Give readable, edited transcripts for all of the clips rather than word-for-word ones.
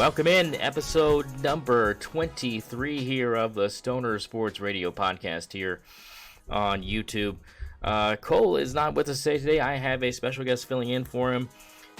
Welcome in episode number 23 here of the Stoner Sports Radio podcast here on YouTube. Cole is not with us today. I have a special guest filling in for him,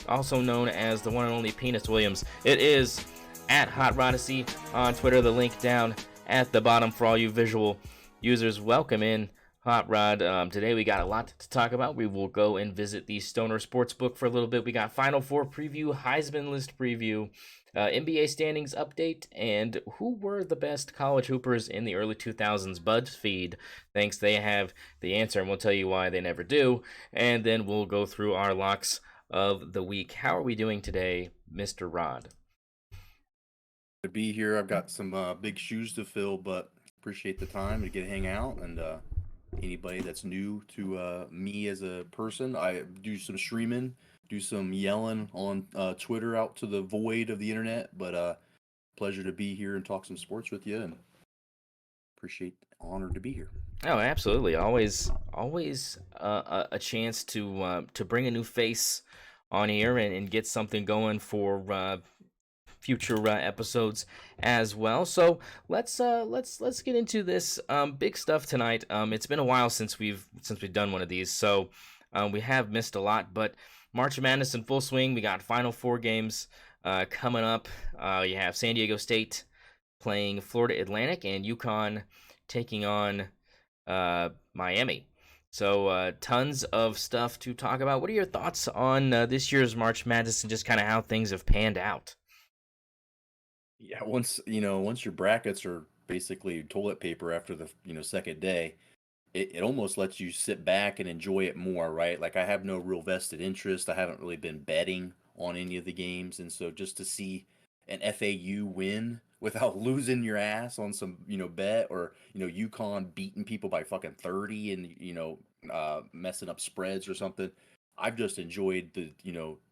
also known as the one and only Penis Williams. It is at Hot Rodacy on Twitter. The link down at the bottom for all you visual users. Welcome in, Hot Rod. Today we got a lot to talk about. We will go and visit the Stoner Sportsbook for a little bit. We got Final Four preview, Heisman list preview, NBA standings update, and who were the best college hoopers in the early 2000s. BuzzFeed thinks they have the answer, and we'll tell you why they never do. And then we'll go through our locks of the week. How are we doing today, Mr. Rod? To be here. I've got some big shoes to fill, but appreciate the time to get to hang out. And anybody that's new to me as a person, I do some streaming, do some yelling on Twitter out to the void of the internet. But pleasure to be here and talk some sports with you, and appreciate honored to be here. Oh, absolutely. Always a chance to bring a new face on here and get something going for future episodes as well. So let's get into this big stuff tonight. It's been a while since we've done one of these, so we have missed a lot. But March Madness in full swing. We got Final Four games coming up. You have San Diego State playing Florida Atlantic and UConn taking on Miami. So tons of stuff to talk about. What are your thoughts on this year's March Madness and just kind of how things have panned out? Yeah, once your brackets are basically toilet paper after the second day, it almost lets you sit back and enjoy it more, right? Like I have no real vested interest. I haven't really been betting on any of the games, and so just to see an FAU win without losing your ass on some bet, or UConn beating people by fucking 30 and messing up spreads or something. I've just enjoyed the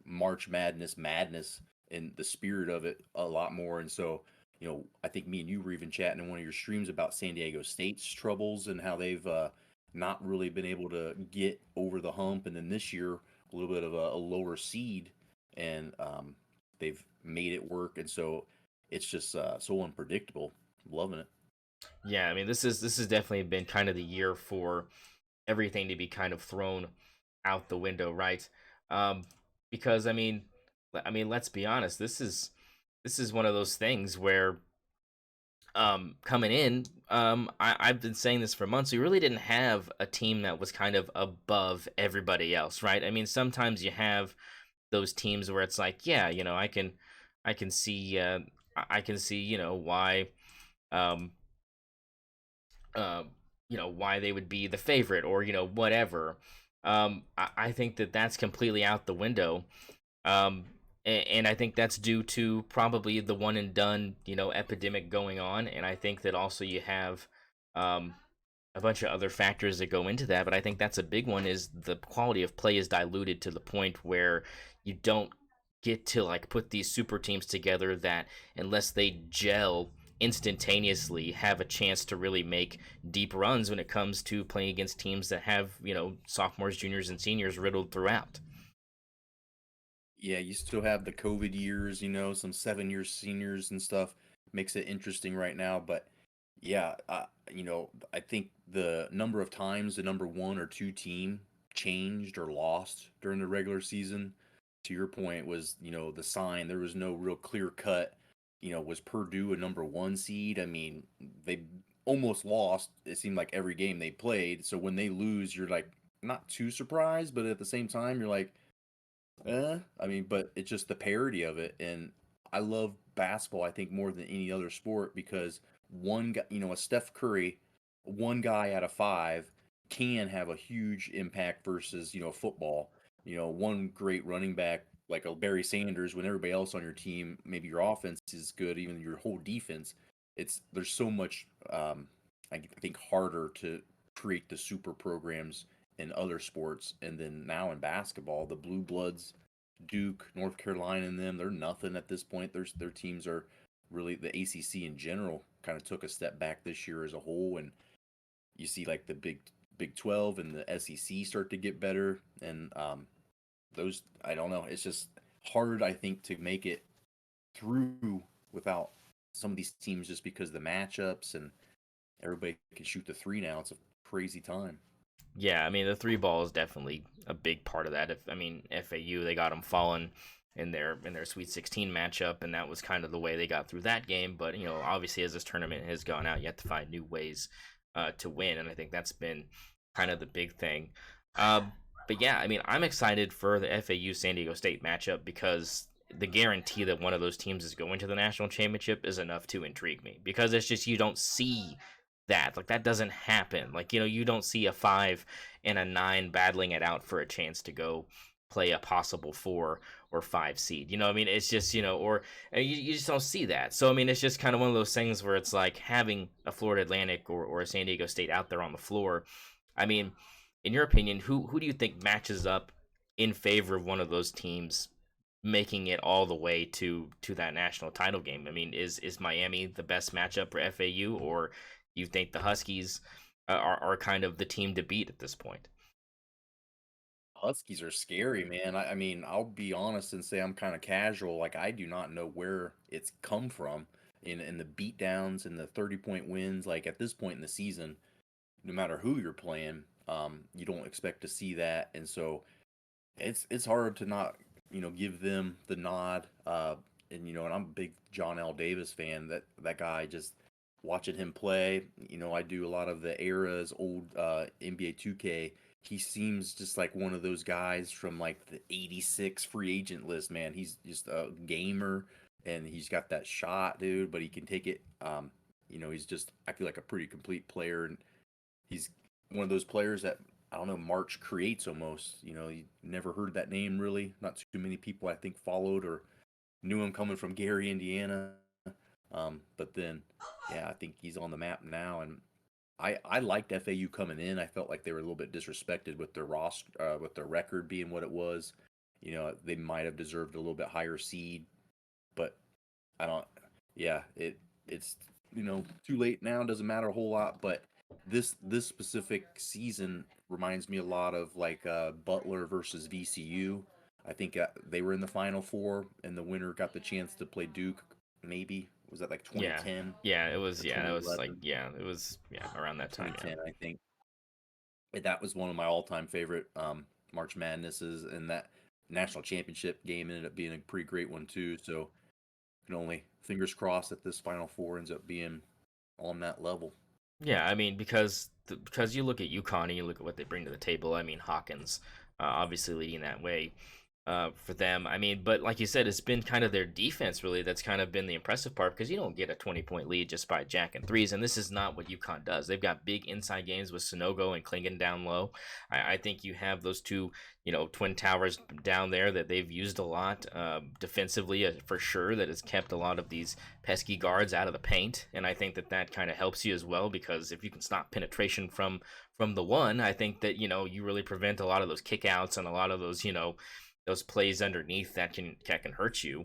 March madness and the spirit of it a lot more. And so, I think me and you were even chatting in one of your streams about San Diego State's troubles and how they've not really been able to get over the hump. And then this year, a little bit of a lower seed, and they've made it work. And so it's just so unpredictable. Loving it. Yeah, I mean this is definitely been kind of the year for everything to be kind of thrown out the window, right? Um, because let's be honest. This is one of those things where coming in, I've been saying this for months. We really didn't have a team that was kind of above everybody else, right? I mean, sometimes you have those teams where it's like, yeah, I can see, I can see, why, um, why they would be the favorite or whatever. I think that that's completely out the window. And I think that's due to probably the one and done, epidemic going on. And I think that also you have a bunch of other factors that go into that. But I think that's a big one is the quality of play is diluted to the point where you don't get to like put these super teams together that unless they gel instantaneously have a chance to really make deep runs when it comes to playing against teams that have, sophomores, juniors, and seniors riddled throughout. Yeah, you still have the COVID years, some 7 year seniors and stuff. Makes it interesting right now. But yeah, I think the number of times the number one or two team changed or lost during the regular season, to your point, was, the sign. There was no real clear cut, was Purdue a number one seed? I mean, they almost lost, it seemed like every game they played. So when they lose, you're like, not too surprised, but at the same time, you're like, I mean, but it's just the parody of it, and I love basketball. I think more than any other sport because one guy, a Steph Curry, one guy out of five can have a huge impact versus football. One great running back like a Barry Sanders when everybody else on your team, maybe your offense is good, even your whole defense. There's so much. I think harder to create the super programs in other sports, and then now in basketball, the blue bloods, Duke, North Carolina, and them, they're nothing at this point. Their teams are really, the ACC in general kind of took a step back this year as a whole, and you see like the Big 12 and the SEC start to get better, and those, I don't know, it's just hard, I think, to make it through without some of these teams just because of the matchups and everybody can shoot the three now. It's a crazy time. Yeah, I mean the three ball is definitely a big part of that. If I mean FAU, they got them falling in their Sweet 16 matchup, and that was kind of the way they got through that game. But you know, obviously as this tournament has gone out, you have to find new ways to win, and I think that's been kind of the big thing. Uh, but yeah, I mean I'm excited for the FAU San Diego State matchup because the guarantee that one of those teams is going to the national championship is enough to intrigue me because it's just you don't see that. Like that doesn't happen. Like, you know, you don't see a 5 and a 9 battling it out for a chance to go play a possible 4 or 5 seed. You know, I mean, it's just, you know, or you just don't see that. So I mean, it's just kind of one of those things where it's like having a Florida Atlantic or a San Diego State out there on the floor. I mean, in your opinion, who do you think matches up in favor of one of those teams making it all the way to that national title game? I mean, is Miami the best matchup for FAU, or you think the Huskies are kind of the team to beat at this point? Huskies are scary, man. I mean, I'll be honest and say I'm kind of casual. Like I do not know where it's come from in the beatdowns and the 30-point wins. Like at this point in the season, no matter who you're playing, you don't expect to see that, and so it's hard to not give them the nod. And and I'm a big John L. Davis fan. That guy, just watching him play. I do a lot of the era's old NBA 2K. He seems just like one of those guys from like the '86 free agent list. Man, he's just a gamer and he's got that shot, dude. But he can take it. He's just, I feel like, a pretty complete player, and he's one of those players that, I don't know, March creates almost. You never heard that name really. Not too many people I think followed or knew him coming from Gary, Indiana. But then, yeah, I think he's on the map now, and I liked FAU coming in. I felt like they were a little bit disrespected with their roster, with their record being what it was. They might have deserved a little bit higher seed, but I don't. Yeah, it's too late now. Doesn't matter a whole lot. But this specific season reminds me a lot of like Butler versus VCU. I think they were in the Final Four, and the winner got the chance to play Duke. Maybe was that like Yeah, 2010 yeah, it was. or Yeah, that was like 2011? yeah, it was around that time. Yeah. 2010, I think. That was one of my all-time favorite March Madnesses, and that national championship game ended up being a pretty great one too. So can only fingers crossed that this Final Four ends up being on that level. Yeah, I mean because you look at UConn and you look at what they bring to the table. I mean Hawkins, obviously leading that way for them. I mean, but like you said, it's been kind of their defense really that's kind of been the impressive part because you don't get a 20-point lead just by jacking threes, and this is not what UConn does. They've got big inside games with Sonogo and Klingon down low. I think you have those two, twin towers down there that they've used a lot defensively for sure. That has kept a lot of these pesky guards out of the paint, and I think that kind of helps you as well because if you can stop penetration from the one, I think that you really prevent a lot of those kickouts and a lot of those plays underneath that can hurt you.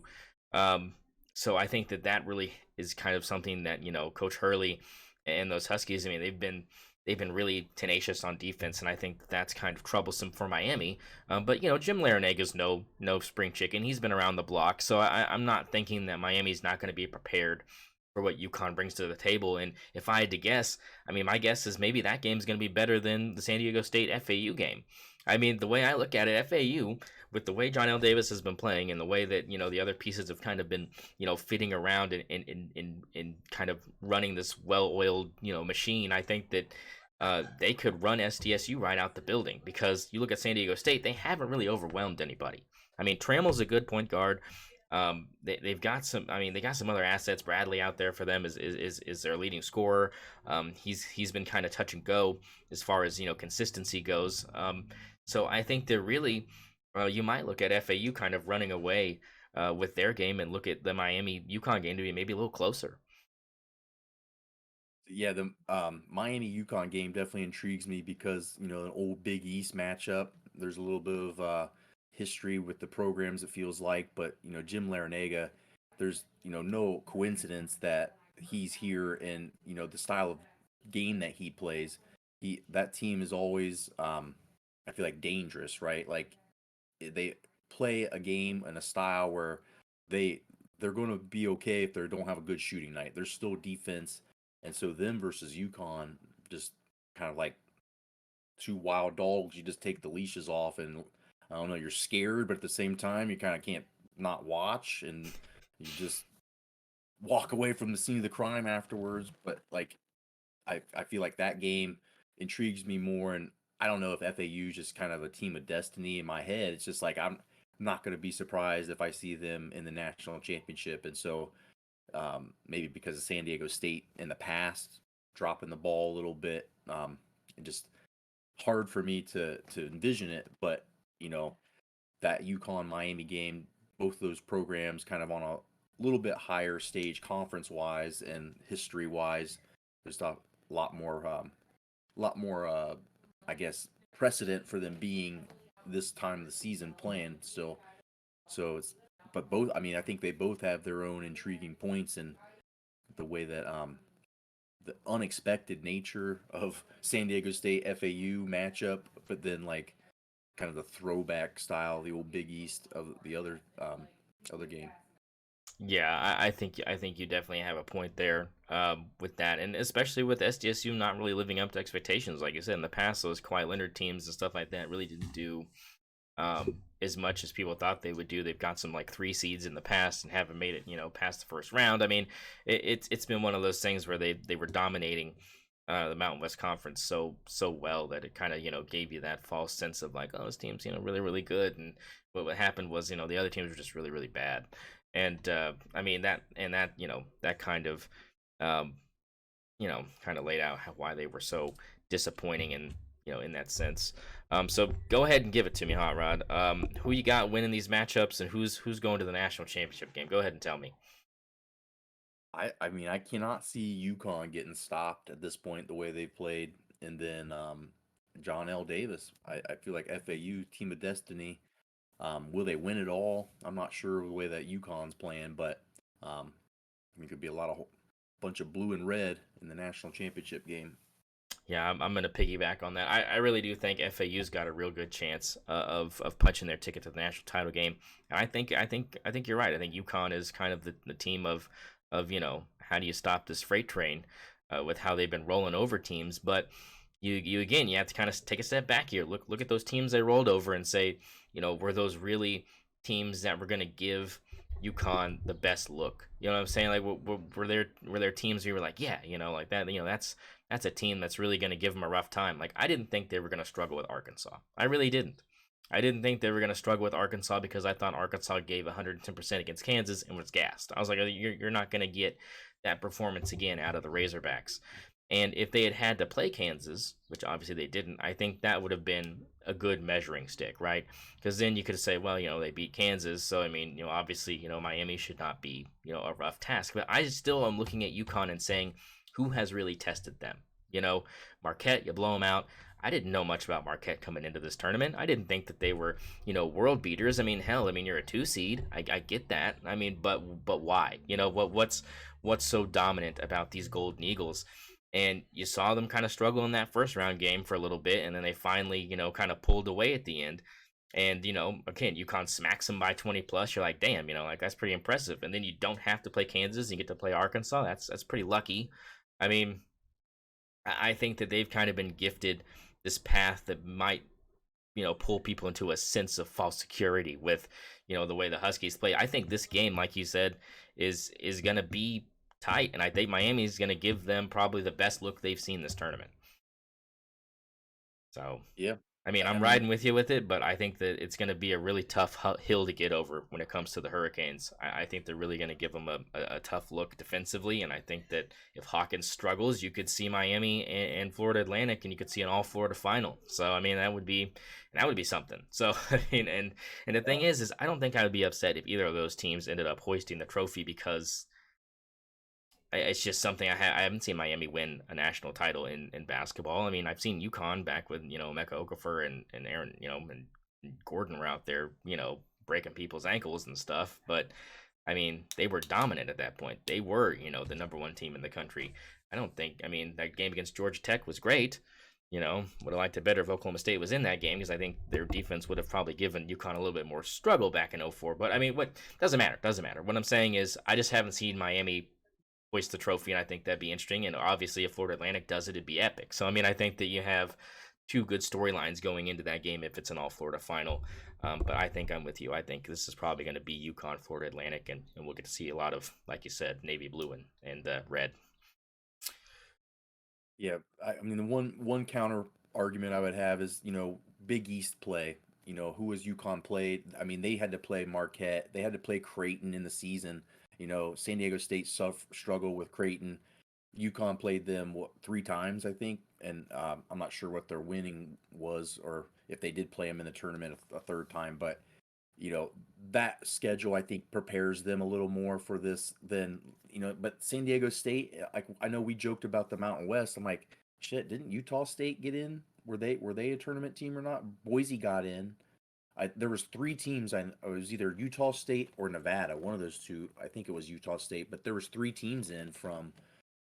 Um, so I think that really is kind of something that Coach Hurley and those Huskies. I mean, they've been really tenacious on defense, and I think that's kind of troublesome for Miami. But Jim Larinaga is no spring chicken. He's been around the block, so I'm not thinking that Miami's not going to be prepared for what UConn brings to the table. And if I had to guess, I mean, my guess is maybe that game's going to be better than the San Diego State FAU game. I mean, the way I look at it, FAU, with the way John L. Davis has been playing and the way that, the other pieces have kind of been, fitting around and kind of running this well-oiled, machine, I think that they could run SDSU right out the building because you look at San Diego State, they haven't really overwhelmed anybody. I mean, Trammell's a good point guard. They've got some. I mean, they got some other assets. Bradley out there for them is their leading scorer. He's been kind of touch and go as far as consistency goes. So I think they're really. You might look at FAU kind of running away with their game and look at the Miami UConn game to be maybe a little closer. Yeah, the Miami UConn game definitely intrigues me because an old Big East matchup. There's a little bit of history with the programs. It feels like, but Jim Larinaga. There's no coincidence that he's here, and the style of game that he plays. That team is always I feel like dangerous, right? Like they play a game and a style where they they're going to be okay if they don't have a good shooting night. There's still defense, and so them versus UConn, just kind of like two wild dogs. You just take the leashes off, and I don't know, you're scared, but at the same time, you kind of can't not watch, and you just walk away from the scene of the crime afterwards. But like, I feel like that game intrigues me more, and I don't know if FAU is just kind of a team of destiny in my head. It's just like I'm not going to be surprised if I see them in the national championship, and so maybe because of San Diego State in the past dropping the ball a little bit, and just hard for me to envision it. But you know that UConn Miami game, both those programs kind of on a little bit higher stage conference wise and history wise. There's a lot more, I guess, precedent for them being this time of the season playing still. So it's, but both, I mean, I think they both have their own intriguing points, and the way that the unexpected nature of San Diego State FAU matchup, but then like kind of the throwback style, the old Big East of the other game. Yeah, I think you definitely have a point there with that, and especially with SDSU not really living up to expectations. Like you said in the past, those Kawhi Leonard teams and stuff like that really didn't do as much as people thought they would do. They've got some like 3 seeds in the past and haven't made it, past the first round. I mean, it's been one of those things where they were dominating the Mountain West Conference so well that it kind of gave you that false sense of like, oh, this team's really really good, and what happened was the other teams were just really really bad, and I mean that that kind of um, kind of laid out why they were so disappointing and in that sense. So go ahead and give it to me, Hot Rod. Who you got winning these matchups, and who's going to the national championship game? Go ahead and tell me. I mean, I cannot see UConn getting stopped at this point the way they've played. And then John L. Davis. I feel like FAU, team of destiny. Will they win it all? I'm not sure the way that UConn's playing, but I mean, it could be a lot of bunch of blue and red in the national championship game. Yeah, I'm going to piggyback on that. I really do think FAU's got a real good chance of punching their ticket to the national title game. And I think you're right. I think UConn is kind of the team of how do you stop this freight train with how they've been rolling over teams. But you again, you have to kind of take a step back here. Look at those teams they rolled over and say, were those really teams that were going to give UConn the best look? You know what I'm saying? Like, were there teams where you were like, yeah, like that? That's a team that's really going to give them a rough time. Like, I didn't think they were going to struggle with Arkansas. I really didn't. I didn't think they were going to struggle with Arkansas because I thought Arkansas gave 110% against Kansas and was gassed. I was like, you're not going to get that performance again out of the Razorbacks. And if they had to play Kansas, which obviously they didn't, I think that would have been a good measuring stick, right? Because then you could say, well, they beat Kansas, so I mean, obviously, Miami should not be, a rough task. But I still am looking at UConn and saying, who has really tested them? Marquette, you blow them out. I didn't know much about Marquette coming into this tournament. I didn't think that they were, world beaters. I mean, hell, I mean, you're a 2 seed. I get that. I mean, but why? What's so dominant about these Golden Eagles? And you saw them kind of struggle in that first round game for a little bit, and then they finally, kind of pulled away at the end. And again, UConn smacks them by 20 plus. You're like, damn, like that's pretty impressive. And then you don't have to play Kansas; you get to play Arkansas. That's pretty lucky. I mean, I think that they've kind of been gifted this path that might, pull people into a sense of false security with, the way the Huskies play. I think this game, like you said, is gonna be tight, and I think Miami's gonna give them probably the best look they've seen this tournament. So, Yeah, I mean, I I'm mean, riding with you with it, but I think that it's going to be a really tough hill to get over when it comes to the Hurricanes. I think they're really going to give them a tough look defensively, and I think that if Hawkins struggles, you could see Miami and Florida Atlantic, and you could see an all Florida final. So, I mean, that would be something. So, I mean, and the thing is I don't think I would be upset if either of those teams ended up hoisting the trophy because it's just something I haven't seen Miami win a national title in basketball. I mean, I've seen UConn back with Mecca Okafor and Aaron and Gordon were out there breaking people's ankles and stuff. But I mean, they were dominant at that point. They were the number one team in the country. I don't think. I mean, that game against Georgia Tech was great. would have liked it better if Oklahoma State was in that game because I think their defense would have probably given UConn a little bit more struggle back in '04. But I mean, what doesn't matter. Doesn't matter. What I'm saying is, I just haven't seen Miami hoist the trophy, and I think that'd be interesting. And obviously, if Florida Atlantic does it, it'd be epic. So I mean, I think that you have two good storylines going into that game if it's an all Florida final. But I think I'm with you. I think this is probably going to be UConn, Florida Atlantic, and we'll get to see a lot of, like you said, navy blue and red. Yeah, I mean the one counter argument I would have is Big East play. Who has UConn played? I mean they had to play Marquette, they had to play Creighton in the season. San Diego State struggled with Creighton. UConn played them what, three times I think, and I'm not sure what their winning was or if they did play them in the tournament a third time, but you know that schedule I think prepares them a little more for this than but San Diego State, like I know we joked about the Mountain West. I'm like, shit, didn't Utah State get in? Were they a tournament team or not? Boise got in. There was three teams. It was either Utah State or Nevada, one of those two. I think it was Utah State, but there was three teams in from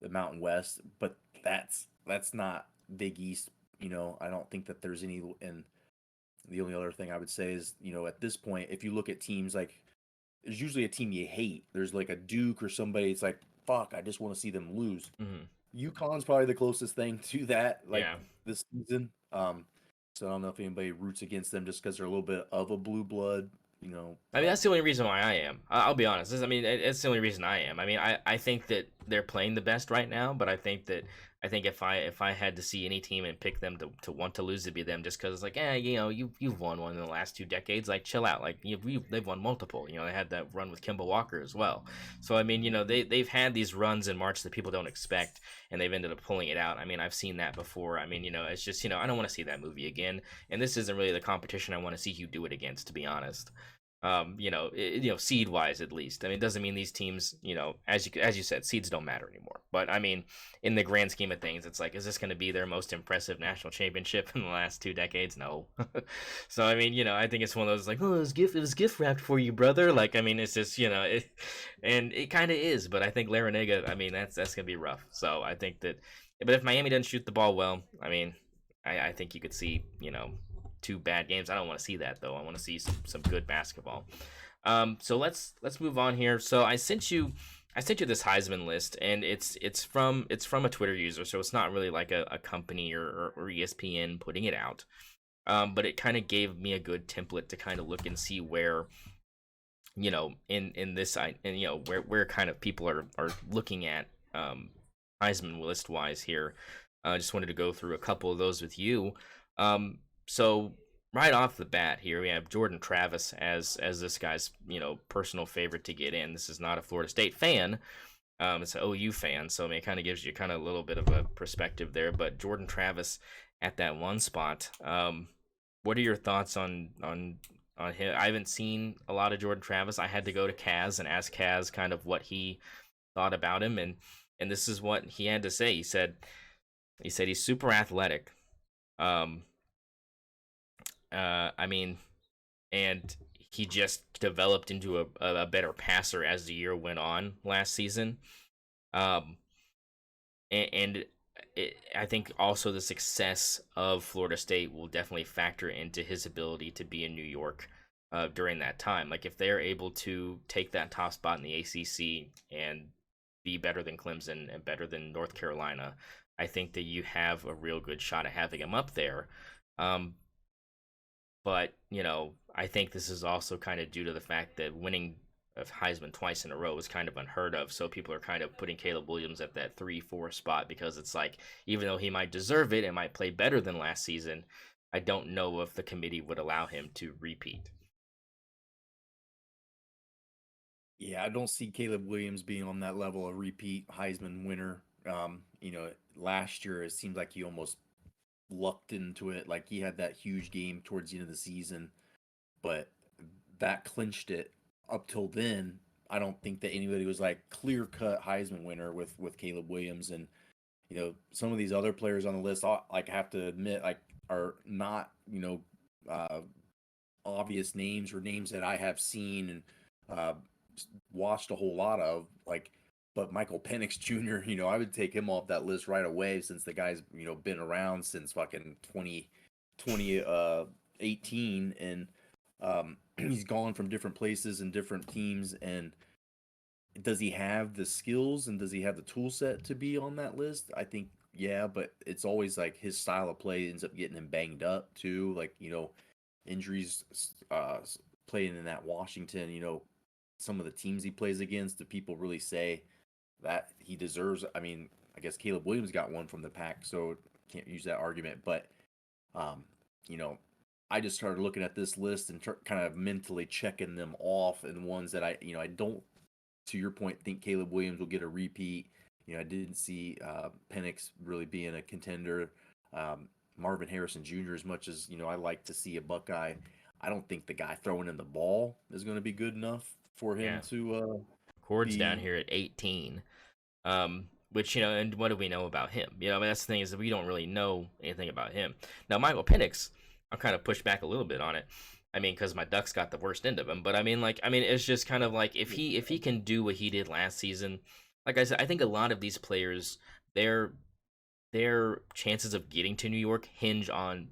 the Mountain West. But that's not Big East. I don't think that there's any. And the only other thing I would say is, at this point, if you look at teams like, there's usually a team you hate. There's like a Duke or somebody. It's like, fuck, I just want to see them lose. Mm-hmm. UConn's probably the closest thing to that, like Yeah. this season. So I don't know if anybody roots against them just because they're a little bit of a blue blood, I mean, but that's the only reason why I am. I'll be honest. I mean, it's the only reason I am. I mean, I think that they're playing the best right now, but I think if I had to see any team and pick them to want to lose, it'd be them, just because it's like, you've won one in the last 2 decades. Like, chill out. Like, they've won multiple. They had that run with Kimball Walker as well. So I mean, they've had these runs in March that people don't expect, and they've ended up pulling it out. I mean, I've seen that before. I mean, it's just I don't want to see that movie again. And this isn't really the competition I want to see you do it against, to be honest. Seed wise at least. I mean, it doesn't mean these teams, as you said, seeds don't matter anymore. But I mean, in the grand scheme of things, it's like, is this going to be their most impressive national championship in the last 2 decades? No. So I mean, I think it's one of those like, oh, it was gift wrapped for you, brother. Like, I mean, it's just and it kind of is. But I think Larinaga, I mean, that's gonna be rough. So I think that, but if Miami doesn't shoot the ball well, I mean, I think you could see, two bad games. I don't want to see that though. I want to see some good basketball. So let's move on here. So I sent you this Heisman list, and it's from a Twitter user, so it's not really like a company or ESPN putting it out. But it kind of gave me a good template to kind of look and see where, in this and where kind of people are looking at Heisman list wise here. I just wanted to go through a couple of those with you. So right off the bat here, we have Jordan Travis as this guy's personal favorite to get in. This is not a Florida State fan. It's an OU fan, so I mean, it kind of gives you kind of a little bit of a perspective there. But Jordan Travis at that one spot. What are your thoughts on him? I haven't seen a lot of Jordan Travis. I had to go to Kaz and ask Kaz kind of what he thought about him, and this is what he had to say. He said he's super athletic. I mean, and he just developed into a better passer as the year went on last season. Um, and I think also the success of Florida State will definitely factor into his ability to be in New York during that time. Like, if they're able to take that top spot in the ACC and be better than Clemson and better than North Carolina, I think that you have a real good shot at having him up there. Um, but, I think this is also kind of due to the fact that winning of Heisman twice in a row is kind of unheard of. So people are kind of putting Caleb Williams at that 3-4 spot, because it's like, even though he might deserve it and might play better than last season, I don't know if the committee would allow him to repeat. yeah, I don't see Caleb Williams being on that level of repeat Heisman winner. Last year it seemed like he almost lucked into it. Like he had that huge game towards the end of the season, but that clinched it. Up till then, I don't think that anybody was like clear cut Heisman winner with Caleb Williams. And some of these other players on the list, like I have to admit, like are not uh, obvious names or names that I have seen and watched a whole lot of. Like But Michael Penix Jr., I would take him off that list right away since the guy's, been around since fucking 2018 and he's gone from different places and different teams. And does he have the skills and does he have the tool set to be on that list? I think yeah, but it's always like his style of play ends up getting him banged up too. Like, injuries playing in that Washington, some of the teams he plays against, do people really say that he deserves? I mean, I guess Caleb Williams got one from the pack, so can't use that argument. But um, you know, I just started looking at this list and kind of mentally checking them off, and ones that I don't, to your point, think Caleb Williams will get a repeat. I didn't see Penix really being a contender. Marvin Harrison Jr., as much as I like to see a Buckeye, I don't think the guy throwing in the ball is going to be good enough for him Yeah. to Cord's down be. here at 18. Which, and what do we know about him? I mean, that's the thing, is that we don't really know anything about him. Now, Michael Penix, I'll kind of push back a little bit on it. I mean, because my Ducks got the worst end of him. But I mean, it's just kind of like, if he can do what he did last season, like I said, I think a lot of these players, their their chances of getting to New York hinge on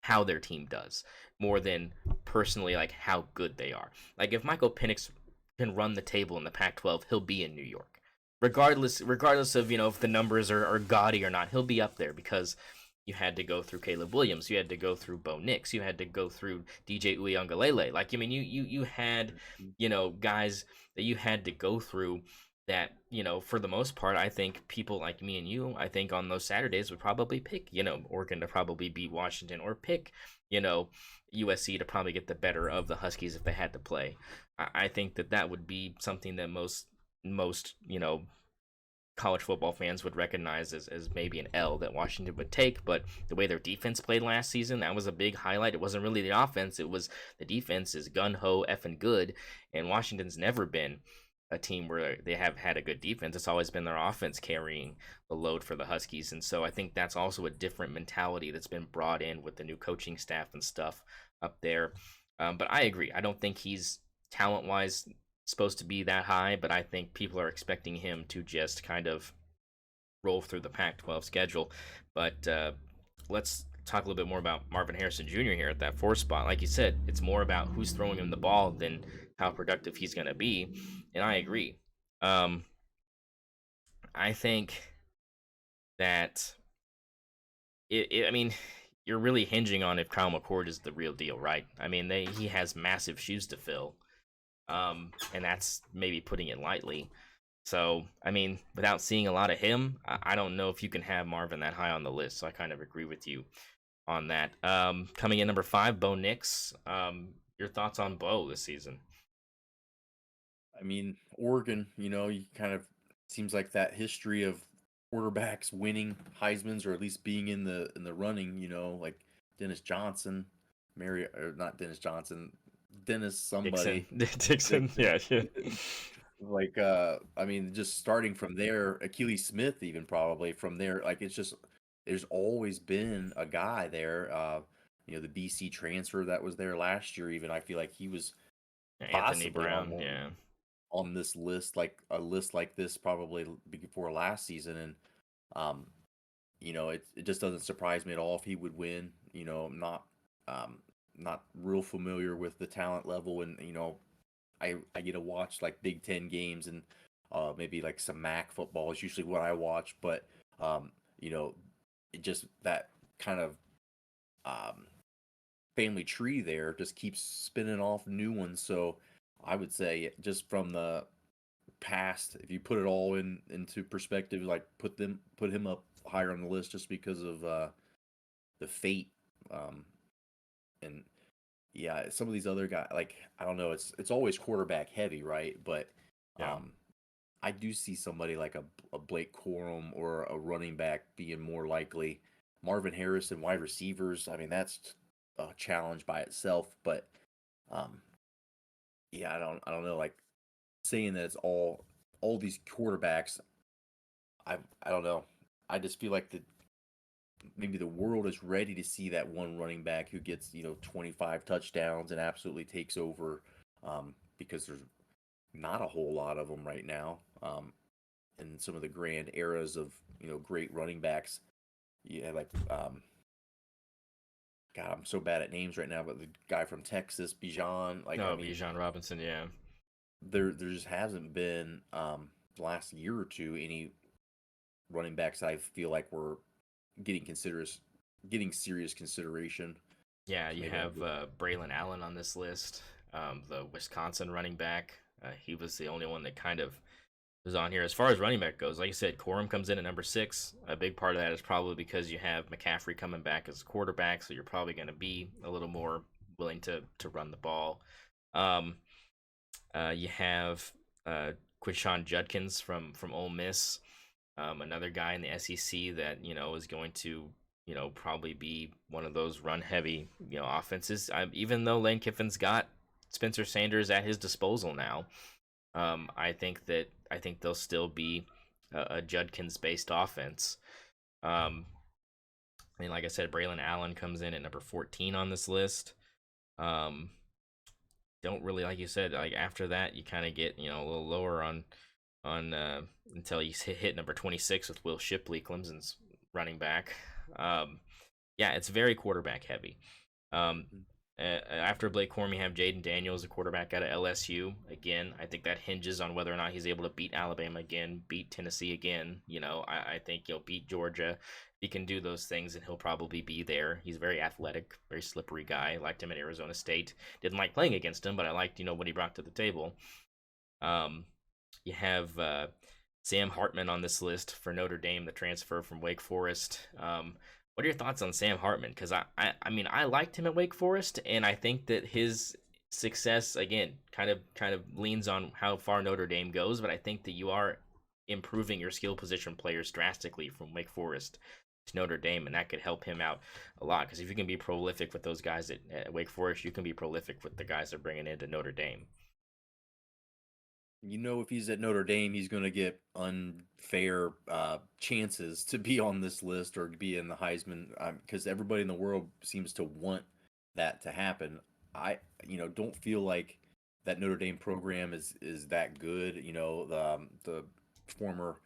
how their team does more than personally like how good they are. Like if Michael Penix can run the table in the Pac-12, he'll be in New York. Regardless of if the numbers are gaudy or not, he'll be up there because you had to go through Caleb Williams, you had to go through Bo Nix, you had to go through DJ Uiagalelei. Like I mean, you had guys that you had to go through that for the most part, I think people like me and you, I think on those Saturdays would probably pick Oregon to probably beat Washington, or pick USC to probably get the better of the Huskies if they had to play. I think that would be something that most college football fans would recognize as maybe an L that Washington would take. But the way their defense played last season, that was a big highlight. It wasn't really the offense, it was the defense is gun ho effing good, and Washington's never been a team where they have had a good defense. It's always been their offense carrying the load for the Huskies. And so I think that's also a different mentality that's been brought in with the new coaching staff and stuff up there. But I agree. I don't think he's talent wise supposed to be that high, but I think people are expecting him to just kind of roll through the Pac-12 schedule. But let's talk a little bit more about Marvin Harrison Jr. here at that fourth spot. Like you said, it's more about who's throwing him the ball than how productive he's going to be, and I agree. Um, I think that I mean, you're really hinging on if Kyle McCord is the real deal, right? I mean, he has massive shoes to fill, and that's maybe putting it lightly. So, I mean, without seeing a lot of him, I don't know if you can have Marvin that high on the list. So I kind of agree with you on that. Coming in number 5, Bo Nix. Your thoughts on Bo this season? I mean, Oregon, you kind of seems like that history of quarterbacks winning Heisman's or at least being in the running, like Dennis Johnson, Mary or not Dennis Johnson, Dennis Dixon. somebody, Dixon, Dixon. yeah, yeah. Like I mean, just starting from there, Achilles Smith even probably from there, like it's just there's always been a guy there. The BC transfer that was there last year, even I feel like he was Anthony possibly on Brown, one yeah. on this list, like a list like this probably before last season. And um it just doesn't surprise me at all if he would win. I'm um not real familiar with the talent level, and I get to watch like Big Ten games and maybe like some MAC football is usually what I watch. But um you know it just that kind of um family tree there just keeps spinning off new ones. So I would say just from the past, if you put it all into perspective, like put him up higher on the list just because of the fate. Um, and yeah, some of these other guys, like I don't know, it's always quarterback heavy, right? But Yeah. um, I do see somebody like a Blake Corum or a running back being more likely. Marvin Harrison, wide receivers. I mean, that's a challenge by itself. But um, yeah, I don't know. Like saying that it's all these quarterbacks. I don't know. I just feel like maybe the world is ready to see that one running back who gets 25 touchdowns and absolutely takes over, because there's not a whole lot of them right now. in some of the grand eras of great running backs. Yeah, like God, I'm so bad at names right now, but the guy from Texas, Bijan, like I No, mean, Bijan Robinson, yeah. there just hasn't been the last year or two any running backs I feel like were getting considers getting serious consideration. Yeah, So you maybe I'm have just Braylon Allen on this list, the Wisconsin running back. He was the only one that kind of was on here. As far as running back goes, like I said, Corum comes in at number 6. A big part of that is probably because you have McCaffrey coming back as quarterback, so you're probably going to be a little more willing to run the ball. Um, you have Quinshon Judkins from Ole Miss, another guy in the SEC that is going to probably be one of those run heavy offenses. Even though Lane Kiffin's got Spencer Sanders at his disposal now, I think they'll still be a Judkins based offense. Um, I mean, like I said, Braylon Allen comes in at number 14 on this list. Um, don't really, like you said, like after that you kind of get a little lower on until you hit number 26 with Will Shipley, Clemson's running back. Yeah, it's very quarterback heavy. Um, After Blake Corum, you have Jaden Daniels, a quarterback out of LSU. Again, I think that hinges on whether or not he's able to beat Alabama again, beat Tennessee again. I think he'll beat Georgia. He can do those things, and he'll probably be there. He's a very athletic, very slippery guy. I liked him at Arizona State. Didn't like playing against him, but I liked what he brought to the table. Um, you have Sam Hartman on this list for Notre Dame, the transfer from Wake Forest. What are your thoughts on Sam Hartman? Because I mean, I liked him at Wake Forest, and I think that his success again kind of leans on how far Notre Dame goes. But I think that you are improving your skill position players drastically from Wake Forest to Notre Dame, and that could help him out a lot. Because if you can be prolific with those guys at Wake Forest, you can be prolific with the guys they're bringing into Notre Dame. if he's at Notre Dame, he's going to get unfair chances to be on this list or to be in the Heisman because everybody in the world seems to want that to happen. I, don't feel like that Notre Dame program is that good. The former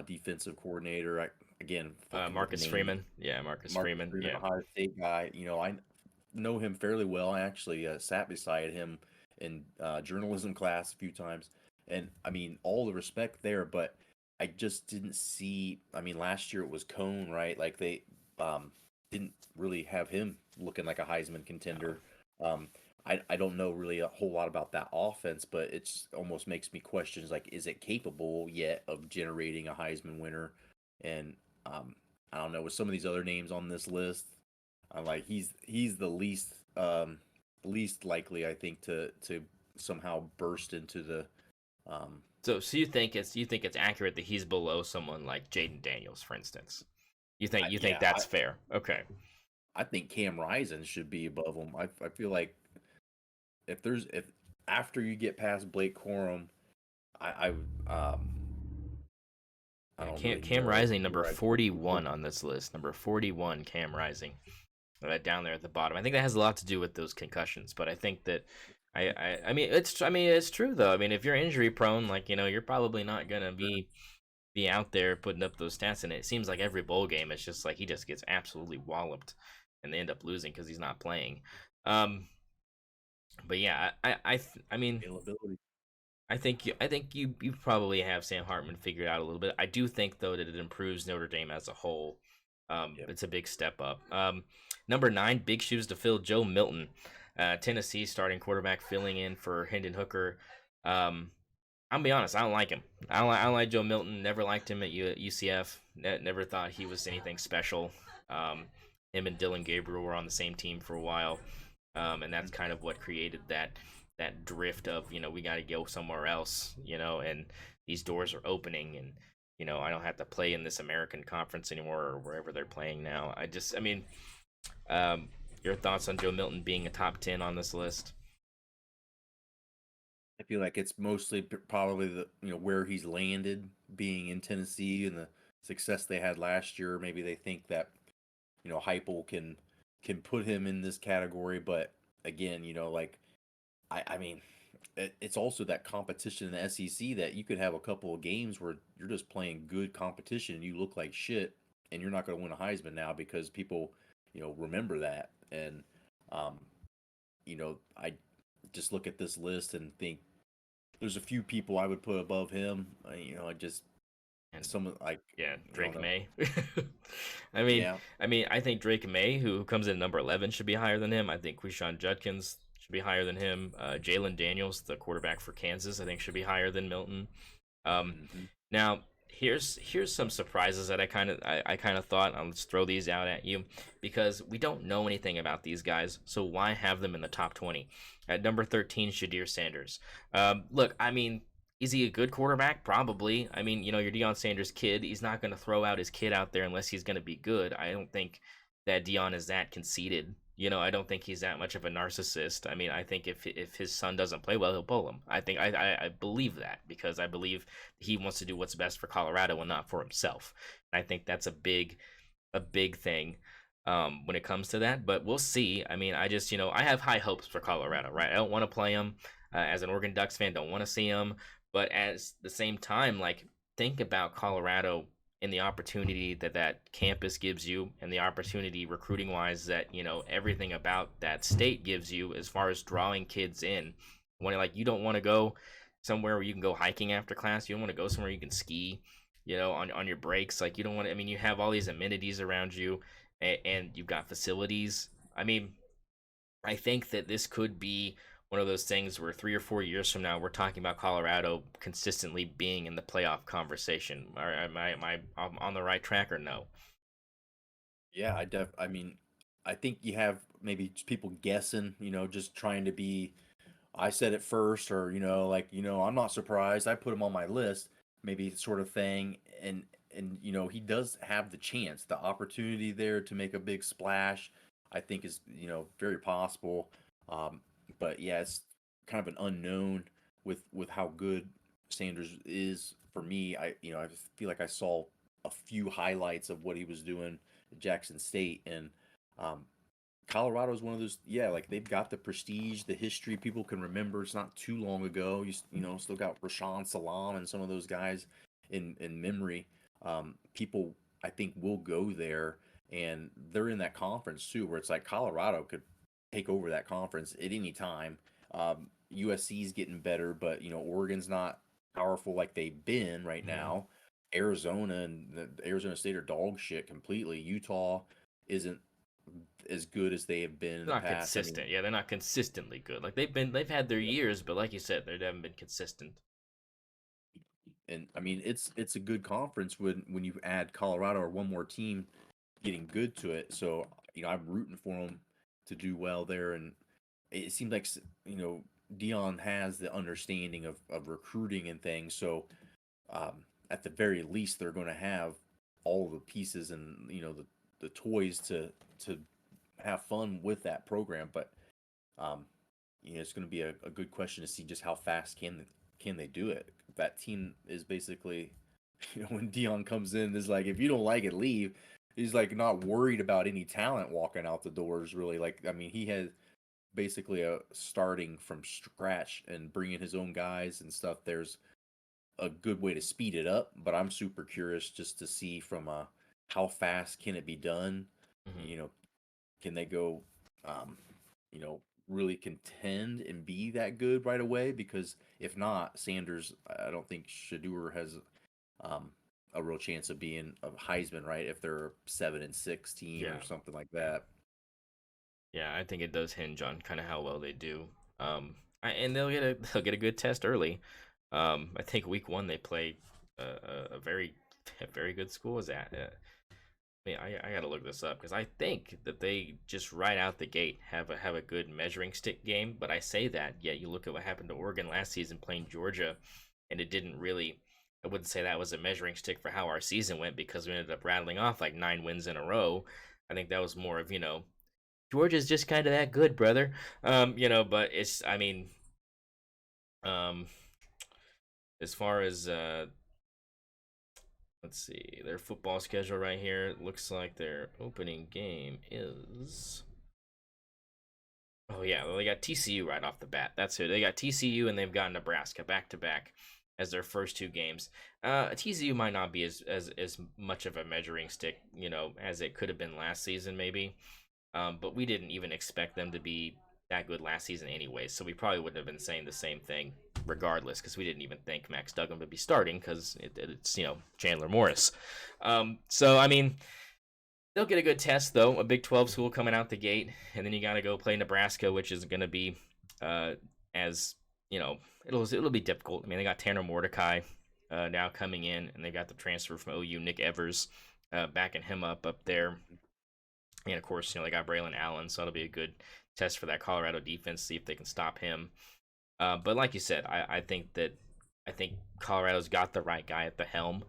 defensive coordinator, again, fucking with Marcus names. Freeman, yeah, Marcus Marcus Freeman, Freeman, yeah. Ohio State guy. I know him fairly well. I actually sat beside him in journalism class a few times, and I mean, all the respect there, but I just didn't see. I mean, last year it was Cone, right? Like they didn't really have him looking like a Heisman No. contender. Um, I don't know really a whole lot about that offense, but it's almost makes me question like, is it capable yet of generating a Heisman winner? And um, I don't know with some of these other names on this list. I'm like he's the least likely I think to somehow burst into the um So you think it's accurate that he's below someone like Jaden Daniels, for instance? You think yeah that's fair? Okay. I think Cam Rising should be above him. I feel like if after you get past Blake Corum, I I Yeah, don't Cam really Cam know Rising number where I'd put people. 41 on this list. Number 41, Cam Rising, down there at the bottom. I think that has a lot to do with those concussions, but I think that I mean it's true though. I mean if you're injury prone, like you're probably not gonna be out there putting up those stats, and it seems like every bowl game, it's just like he just gets absolutely walloped, and they end up losing because he's not playing. Um, but yeah, I mean, Availability. I think you probably have Sam Hartman figured out a little bit. I do think though that it improves Notre Dame as a whole. Yep. It's a big step up. Number 9, big shoes to fill. Joe Milton, Tennessee starting quarterback, filling in for Hendon Hooker. Um, I'll be honest, I don't like him. I don't like Joe Milton. Never liked him at UCF. Never thought he was anything special. Um, him and Dylan Gabriel were on the same team for a while, and that's kind of what created that drift of we got to go somewhere else, and these doors are opening, and I don't have to play in this American conference anymore or wherever they're playing now. I mean, um, your thoughts on Joe Milton being a top 10 on this list? I feel like it's mostly probably the where he's landed, being in Tennessee and the success they had last year. Maybe they think that Heupel can put him in this category, but again, like I mean, it's also that competition in the SEC that you could have a couple of games where you're just playing good competition and you look like shit, and you're not going to win a Heisman now because people, remember that. And um, I just look at this list and think there's a few people I would put above him. I just And some like yeah, I don't Drake know. May. I mean, Yeah. I think Drake May, who comes in number 11, should be higher than him. I think Quishon Judkins should be higher than him. Jalen Daniels, the quarterback for Kansas, I think should be higher than Milton. Um, Hmm. Now, here's some surprises that I kind of thought. I'll just throw these out at you because we don't know anything about these guys. So why have them in the top 20? At number 13, Shadir Sanders. Look, I mean, is he a good quarterback? Probably. I mean, you're Deion Sanders' kid. He's not going to throw out his kid out there unless he's going to be good. I don't think that Deion is that conceited. I don't think he's that much of a narcissist. I mean, I think if his son doesn't play well, he'll pull him. I believe that because I believe he wants to do what's best for Colorado and not for himself. And I think that's a big thing when it comes to that. But we'll see. I mean, I just I have high hopes for Colorado. Right? I don't want to play them as an Oregon Ducks fan. Don't want to see them. But at the same time, like think about Colorado and the opportunity that campus gives you and the opportunity recruiting wise that everything about that state gives you as far as drawing kids in when like you don't want to go somewhere where you can go hiking after class. You don't want to go somewhere you can ski, on your breaks. Like you don't want to. I mean, you have all these amenities around you, and you've got facilities. I mean, I think that this could be one of those things where 3 or 4 years from now we're talking about Colorado consistently being in the playoff conversation. Am I on the right track or no? Yeah, I mean, I think you have maybe just people guessing, just trying to be I said it first, or like I'm not surprised. I put him on my list, maybe sort of thing. And he does have the chance, the opportunity there to make a big splash. I think is very possible. Um, but yeah, it's kind of an unknown with how good Sanders is for me. I feel like I saw a few highlights of what he was doing at Jackson State, and um, Colorado is one of those, yeah, like they've got the prestige, the history people can remember. It's not too long ago. Still got Rashawn Salam and some of those guys in memory. People, I think, will go there, and they're in that conference too, where it's like Colorado could take over that conference at any time. USC's getting better, but Oregon's not powerful like they've been right Mm-hmm. now. Arizona and the Arizona State are dog shit completely. Utah isn't as good as they have been in They're the not past. I mean, consistent. Yeah, they're not consistently good. Like they've had their yeah. years, but like you said, they haven't been consistent. And I mean it's a good conference when you add Colorado or one more team getting good to it. So I'm rooting for them to do well there, and it seems like Dion has the understanding of recruiting and things. So at the very least, they're going to have all of the pieces and the toys to have fun with that program. But Um, it's going to be a good question to see just how fast can they do it. That team is basically, when Dion comes in, is like if you don't like it, leave. He's like not worried about any talent walking out the doors. Really, like I mean, he has basically a starting from scratch and bringing his own guys and stuff. There's a good way to speed it up, but I'm super curious just to see from how fast can it be done. Hmm. You know, can they go, um, you know, really contend and be that good right away? Because if not, Sanders, I don't think Shadur has um, a real chance of being a Heisman, right? If they're a 7-6 team Yeah, or something like that. yeah. I think it does hinge on kind of how well they do. And they'll get a good test early. I think week one they play a very good school. Is that? I mean, I gotta look this up because I think that they just right out the gate have a good measuring stick game. But I say that, yet you look at what happened to Oregon last season playing Georgia, and it didn't really. I wouldn't say that was a measuring stick for how our season went because we ended up rattling off like 9 wins in a row. I think that was more of Georgia's just kind of that good, brother. But it's I mean, um, as far as let's see their football schedule right here. It looks like their opening game is Oh yeah, well, they got TCU right off the bat. That's who they got. TCU and they've got Nebraska back to back as their first two games. TCU might not be as much of a measuring stick, as it could have been last season maybe. But we didn't even expect them to be that good last season anyway, so we probably wouldn't have been saying the same thing regardless because we didn't even think Max Duggan would be starting because it's Chandler Morris. So I mean they'll get a good test though. A Big 12 school coming out the gate, and then you got to go play Nebraska, which is going to be, uh, as it'll be difficult. I mean, they got Tanner Mordecai now coming in, and they got the transfer from OU, Nick Evers, backing him up there, and of course, they got Braylon Allen, so it'll be a good test for that Colorado defense, see if they can stop him. But like you said, I think Colorado's got the right guy at the helm.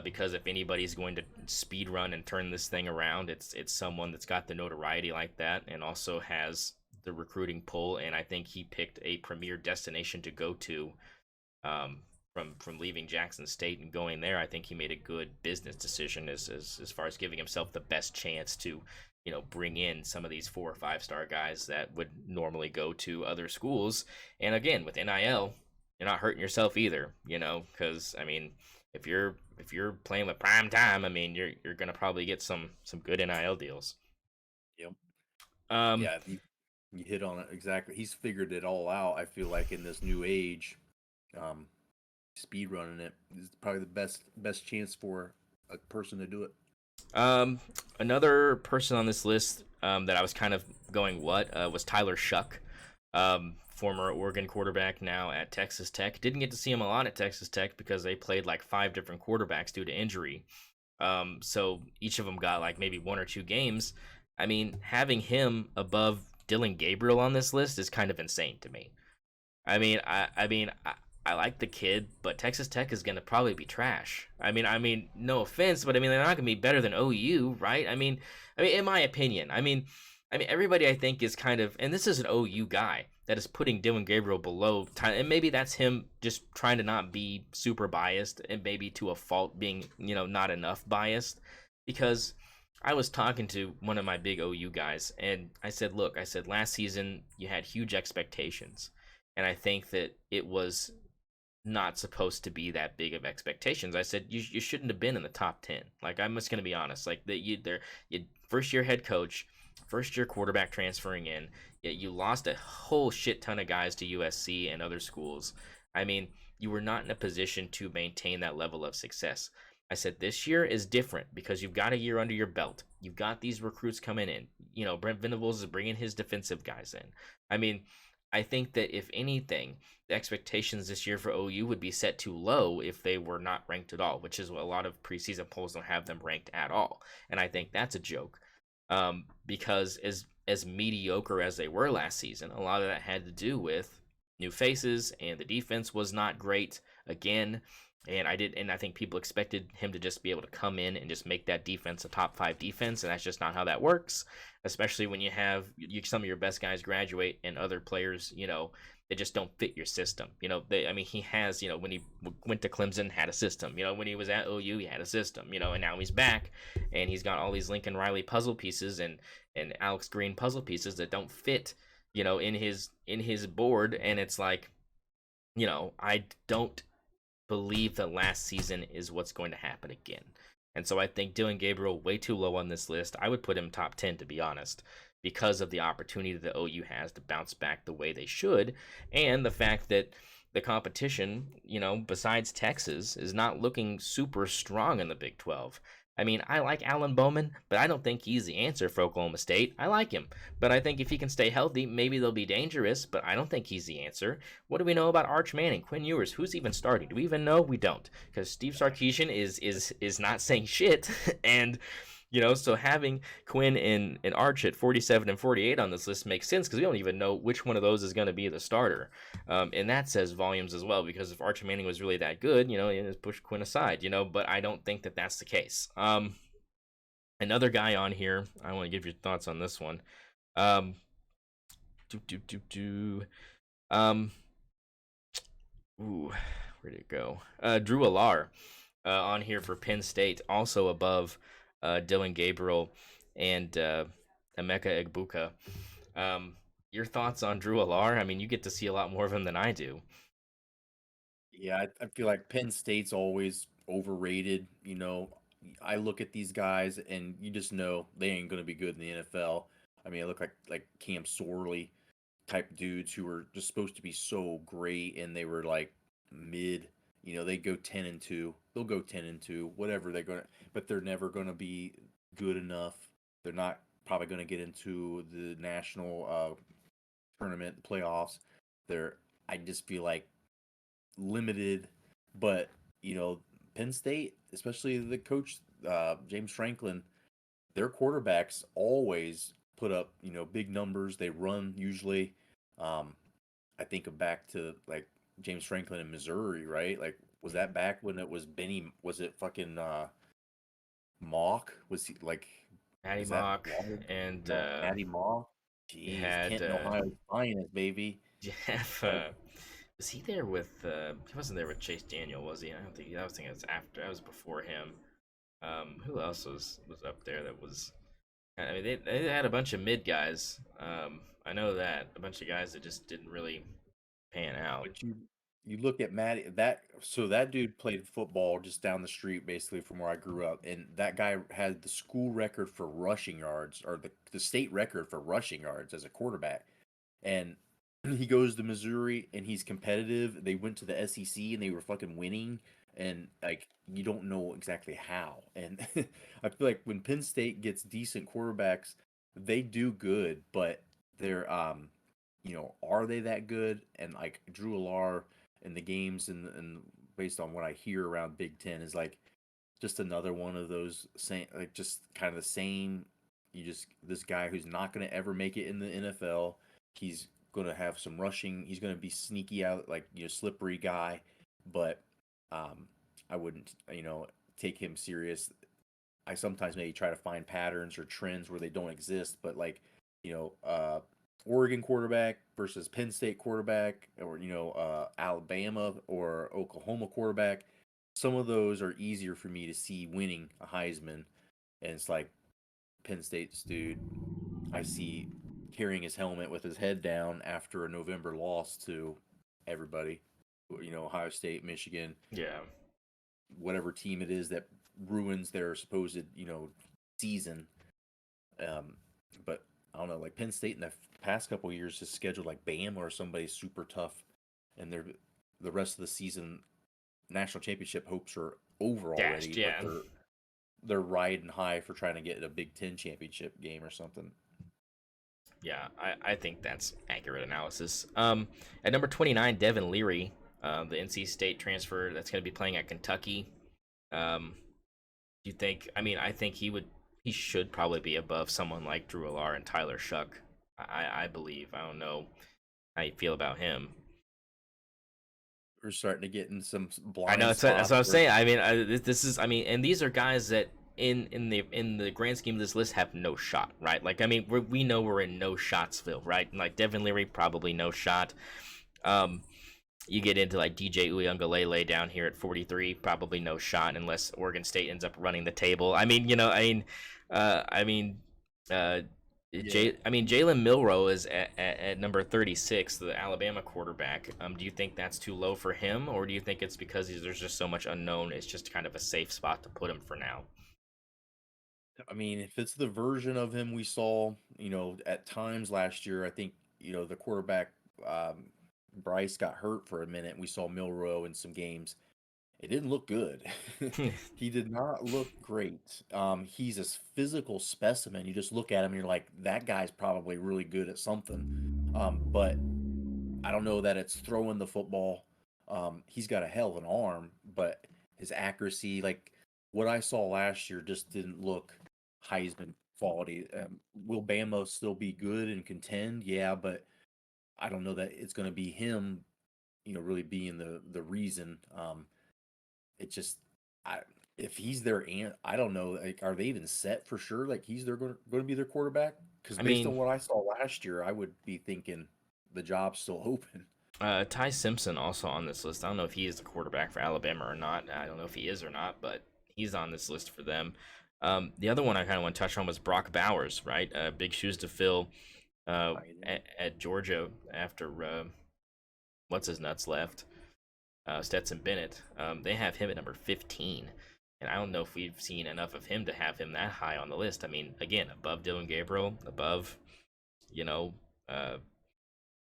Because if anybody's going to speed run and turn this thing around, it's someone that's got the notoriety like that and also has the recruiting pull. And I think he picked a premier destination to go to um, from leaving Jackson State and going there. I think he made a good business decision as far as giving himself the best chance to bring in some of these 4 or 5 star guys that would normally go to other schools. And again, with NIL, you're not hurting yourself either, because I mean, if you're playing with prime time, I mean, you're gonna probably get some good NIL deals. Yep. Um, Yeah, you hit on it exactly. He's figured it all out. I feel like in this new age, um, speed running it is probably the best chance for a person to do it. Another person on this list that I was kind of going was Tyler Shuck, former Oregon quarterback, now at Texas Tech. Didn't get to see him a lot at Texas Tech because they played like 5 different quarterbacks due to injury. So each of them got like maybe 1 or 2 games. I mean, having him above Dylan Gabriel on this list is kind of insane to me. I like the kid, but Texas Tech is gonna probably be trash. No offense, but I mean they're not gonna be better than OU, right? In my opinion, everybody I think is kind of, and this is an OU guy that is putting Dylan Gabriel below, and maybe that's him just trying to not be super biased, and maybe to a fault being not enough biased, because I was talking to one of my big OU guys, and I said, look, last season you had huge expectations, and I think that it was not supposed to be that big of expectations. I said you shouldn't have been in the top 10. Like, I'm just gonna be honest. Like, you first year head coach, first year quarterback transferring in, yet you lost a whole shit ton of guys to USC and other schools. I mean, you were not in a position to maintain that level of success. I said this year is different because you've got a year under your belt. You've got these recruits coming in. Brent Venables is bringing his defensive guys in. I mean, I think that if anything, the expectations this year for OU would be set too low if they were not ranked at all, which is what a lot of preseason polls don't have them ranked at all. And I think that's a joke, because as mediocre as they were last season, a lot of that had to do with new faces, and the defense was not great again. And I think people expected him to just be able to come in and just make that defense a top 5 defense, and that's just not how that works. Especially when you have some of your best guys graduate and other players, they just don't fit your system. He has, when he went to Clemson, had a system. When he was at OU, he had a system. And now he's back, and he's got all these Lincoln Riley puzzle pieces and Alex Green puzzle pieces that don't fit, in his board, and it's like, I don't believe that last season is what's going to happen again. And so I think Dylan Gabriel way too low on this list. I would put him top 10, to be honest, because of the opportunity that OU has to bounce back the way they should, and the fact that the competition, besides Texas, is not looking super strong in the Big 12. I like Alan Bowman, but I don't think he's the answer for Oklahoma State. I like him, but I think if he can stay healthy, maybe they'll be dangerous, but I don't think he's the answer. What do we know about Arch Manning, Quinn Ewers? Who's even starting? Do we even know? We don't, because Steve Sarkisian is not saying shit, and so having Quinn and Arch at 47 and 48 on this list makes sense because we don't even know which one of those is going to be the starter. And that says volumes as well, because if Arch Manning was really that good, you just push Quinn aside, but I don't think that that's the case. Another guy on here, I want to give your thoughts on this one. Where'd it go? Drew Alar on here for Penn State, also above Dylan Gabriel and Emeka Egbuka. Your thoughts on Drew Alar? I mean, you get to see a lot more of him than I do. Yeah, I feel like Penn State's always overrated. I look at these guys and you just know they ain't going to be good in the NFL. I mean, I look like Cam Sorley type dudes who were just supposed to be so great and they were like mid. They go 10-2. They'll go 10-2, whatever they're going to, but they're never going to be good enough. They're not probably going to get into the national tournament, playoffs. They're I just feel like limited, but you know, Penn State, especially the coach James Franklin, their quarterbacks always put up big numbers. They run usually. Um, I think of back to like James Franklin in Missouri, right? Like, was that back when it was Benny? Was it fucking Mock? Was he like? Matty Is that Mock and Matty Mock? you Jeez, had Canton, Ohio's finest, baby. Jeff. Like, Was he there with? He wasn't there with Chase Daniel, was he? I don't think. I was thinking it was after. I was before him. Who else was up there that was? I mean, they had a bunch of mid guys. I know that a bunch of guys that just didn't really pan out. But you look at Matty, that dude played football just down the street basically from where I grew up, and that guy had the school record for rushing yards, or the state record for rushing yards as a quarterback. And he goes to Missouri and he's competitive. They went to the SEC and they were fucking winning, and like you don't know exactly how. And I feel like when Penn State gets decent quarterbacks, they do good, but they're are they that good? And like Drew Alar in the games and based on what I hear around Big Ten is like just another one of those same, like just kind of the same. You just this guy who's not going to ever make it in the NFL. He's going to have some rushing. He's going to be sneaky out, like slippery guy. But I wouldn't take him serious. I sometimes maybe try to find patterns or trends where they don't exist. But like you know, Oregon quarterback versus Penn State quarterback, or Alabama or Oklahoma quarterback. Some of those are easier for me to see winning a Heisman, and it's like Penn State's dude. I see carrying his helmet with his head down after a November loss to everybody. Ohio State, Michigan, Yeah, whatever team it is that ruins their supposed season. Um, but I don't know, like Penn State in the past couple of years has scheduled like Bama or somebody super tough, and they're the rest of the season national championship hopes are over dashed. already, but Yeah, they're riding high for trying to get a Big Ten championship game or something. yeah. I think that's accurate analysis. At number 29, Devin Leary, the NC State transfer that's going to be playing at Kentucky. Um, do you think? I mean, I think he would. He should probably be above someone like Drew Alar and Tyler Shuck. I believe. I don't know how you feel about him. We're starting to get in some I know blind that's what spots I'm where saying. I mean, this is. I mean, and these are guys that in the grand scheme of this list have no shot, right? Like, I mean, we know we're in no shotsville, right? Like Devin Leary probably no shot. Um, you get into like DJ Uyunglele down here at 43, probably no shot unless Oregon State ends up running the table. I mean, I mean, uh, yeah. Jalen Milroe is at number 36, the Alabama quarterback. Do you think that's too low for him, or do you think it's because there's just so much unknown? It's just kind of a safe spot to put him for now. I mean, if it's the version of him we saw, at times last year, I think, the quarterback, Bryce got hurt for a minute. And we saw Milrow in some games. It didn't look good. He did not look great. He's a physical specimen. You just look at him and you're like, that guy's probably really good at something. But I don't know that it's throwing the football. He's got a hell of an arm, but his accuracy, like what I saw last year, just didn't look Heisman quality. Will Bama still be good and contend? Yeah, but I don't know that it's going to be him, really being the reason. It just, I if he's their I don't know. Like, are they even set for sure? Like he's going to be their quarterback? Because I based on mean, what I saw last year, I would be thinking the job's still open. Ty Simpson also on this list. I don't know if he is the quarterback for Alabama or not. I don't know if he is or not, but he's on this list for them. The other one I kind of want to touch on was Brock Bowers, right? Big shoes to fill. at Georgia after what's his nuts left, Stetson Bennett. They have him at number 15. And I don't know if we've seen enough of him to have him that high on the list. I mean, again, above Dylan Gabriel, above, you know, uh,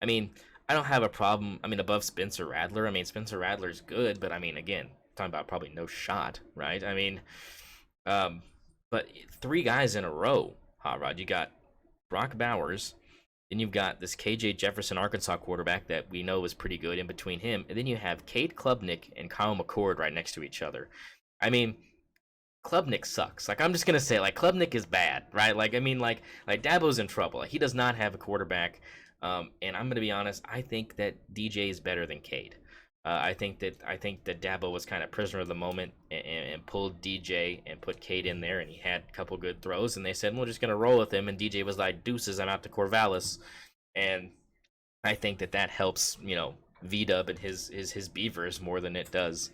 I mean, I don't have a problem. I mean, above Spencer Rattler. I mean, Spencer Rattler's good, but I mean, again, talking about probably no shot, right? I mean, um, but three guys in a row, Hot Rod. You got Brock Bowers, then you've got this KJ Jefferson, Arkansas quarterback that we know is pretty good in between him, and then you have Cade Klubnik and Kyle McCord right next to each other. I mean, Klubnik sucks. Like I'm just gonna say, like Klubnik is bad, right? Like I mean, like Dabo's in trouble. Like, he does not have a quarterback. And I'm gonna be honest. I think that DJ is better than Cade. I think that Dabo was kind of prisoner of the moment and pulled DJ and put Cade in there, and he had a couple good throws, and they said we're just gonna roll with him. And DJ was like, "Deuces, I'm out to Corvallis," and I think that that helps V Dub and his Beavers more than it does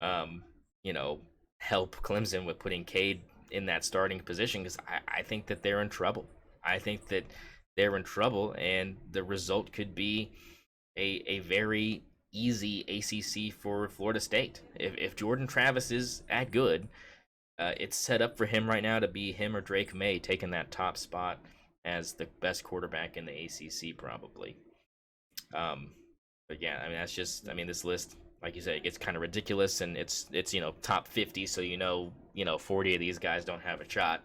um, you know, help Clemson with putting Cade in that starting position because I think that they're in trouble. I think that they're in trouble, and the result could be a very easy ACC for Florida State. If Jordan Travis is at good, it's set up for him right now to be him or Drake May taking that top spot as the best quarterback in the ACC probably. Um, but yeah, I mean that's just I mean this list, like you said, it gets kind of ridiculous, and it's top 50, so 40 of these guys don't have a shot.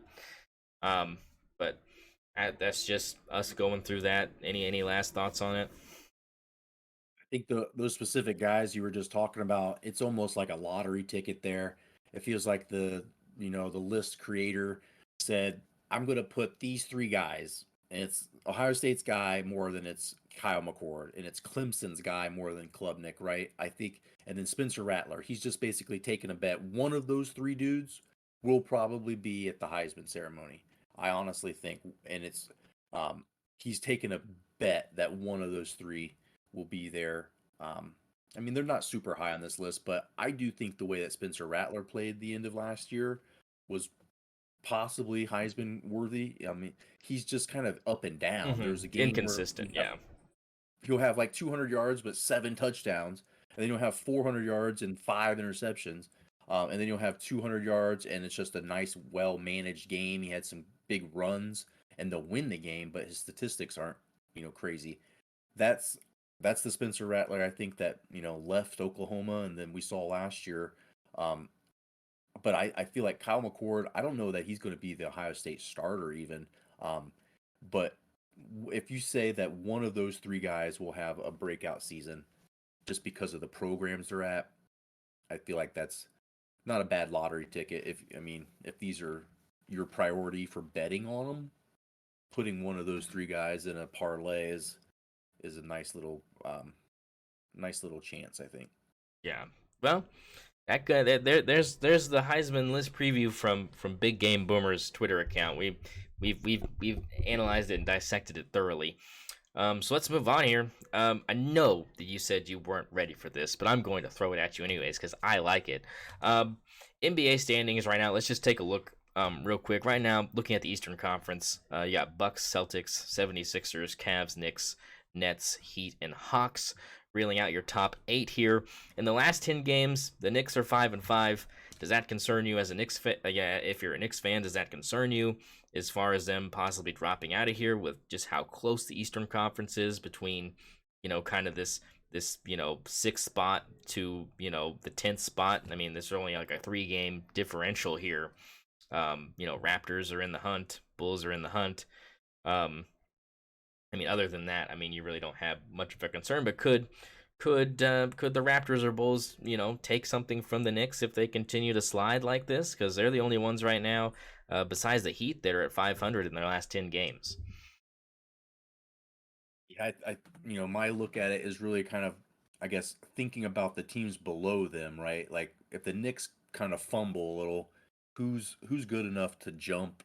But that's just us going through that. Any last thoughts on it? Think those specific guys you were just talking about, it's almost like a lottery ticket there. It feels like the list creator said, I'm going to put these three guys, and it's Ohio State's guy more than it's Kyle McCord, and it's Clemson's guy more than Klubnik, right? I think, and then Spencer Rattler. He's just basically taking a bet. One of those three dudes will probably be at the Heisman ceremony. I honestly think, and um, he's taken a bet that one of those three will be there. Um, I mean, they're not super high on this list, but I do think the way that Spencer Rattler played the end of last year was possibly Heisman worthy. I mean, he's just kind of up and down. There's a game where Inconsistent, yeah. he'll have like 200 yards but seven touchdowns, and then you'll have 400 yards and five interceptions, and then you'll have 200 yards and it's just a nice, well managed game. He had some big runs and they'll win the game, but his statistics aren't crazy. That's that's the Spencer Rattler I think that left Oklahoma and then we saw last year. Um, but I feel like Kyle McCord, I don't know that he's going to be the Ohio State starter even. Um, but if you say that one of those three guys will have a breakout season just because of the programs they're at, I feel like that's not a bad lottery ticket. If these are your priority for betting on them, putting one of those three guys in a parlay is a nice little chance, I think. Yeah. Well, that guy, there's the Heisman list preview from Big Game Boomer's Twitter account. We've analyzed it and dissected it thoroughly. So let's move on here. I know that you said you weren't ready for this, but I'm going to throw it at you anyways because I like it. NBA standings right now. Let's just take a look real quick. Right now, looking at the Eastern Conference, you got Bucks, Celtics, 76ers, Cavs, Knicks, Nets, Heat, and Hawks. Reeling out your top 8 here. In the last 10 games, the Knicks are 5-5. Does that concern you as a Knicks fan? Yeah, if you're a Knicks fan, does that concern you as far as them possibly dropping out of here with just how close the Eastern Conference is between, kind of this 6th spot to, the 10th spot? I mean, there's only like a 3-game differential here. Raptors are in the hunt, Bulls are in the hunt. I mean, other than that, I mean, you really don't have much of a concern. But could the Raptors or Bulls, take something from the Knicks if they continue to slide like this? Because they're the only ones right now, besides the Heat, that are at 500 in their last 10 games. Yeah, my look at it is really kind of, I guess, thinking about the teams below them, right? Like if the Knicks kind of fumble a little, who's good enough to jump?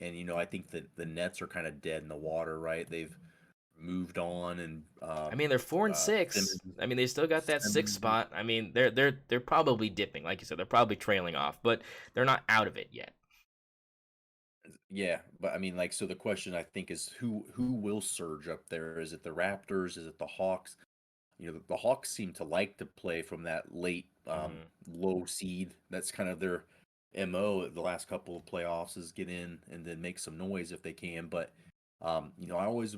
And I think that the Nets are kind of dead in the water, right? They've moved on, and I mean, they're 4-6. Simmons, I mean, they still got that 6th Simmons, spot. I mean, they're probably dipping, like you said. They're probably trailing off, but they're not out of it yet. Yeah, but I mean, like, so the question I think is who will surge up there? Is it the Raptors? Is it the Hawks? The Hawks seem to like to play from that late Hmm. low seed. That's kind of their MO the last couple of playoffs is get in and then make some noise if they can. But I always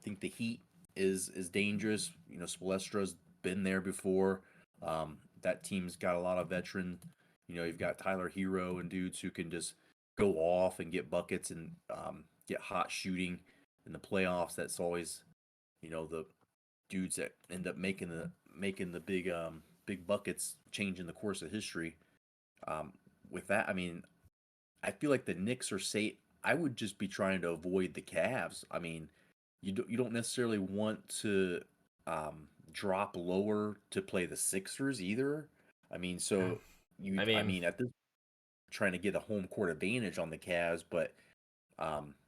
think the Heat is dangerous. Spoelstra's been there before. That team's got a lot of veteran. You've got Tyler Hero and dudes who can just go off and get buckets and get hot shooting in the playoffs. That's always the dudes that end up making the big buckets, changing the course of history. Um, with that, I mean, I feel like the Knicks are safe. I would just be trying to avoid the Cavs. I mean, you don't necessarily want to drop lower to play the Sixers either. I mean, Yeah. so I I mean, mean, at this trying to get a home court advantage on the Cavs, but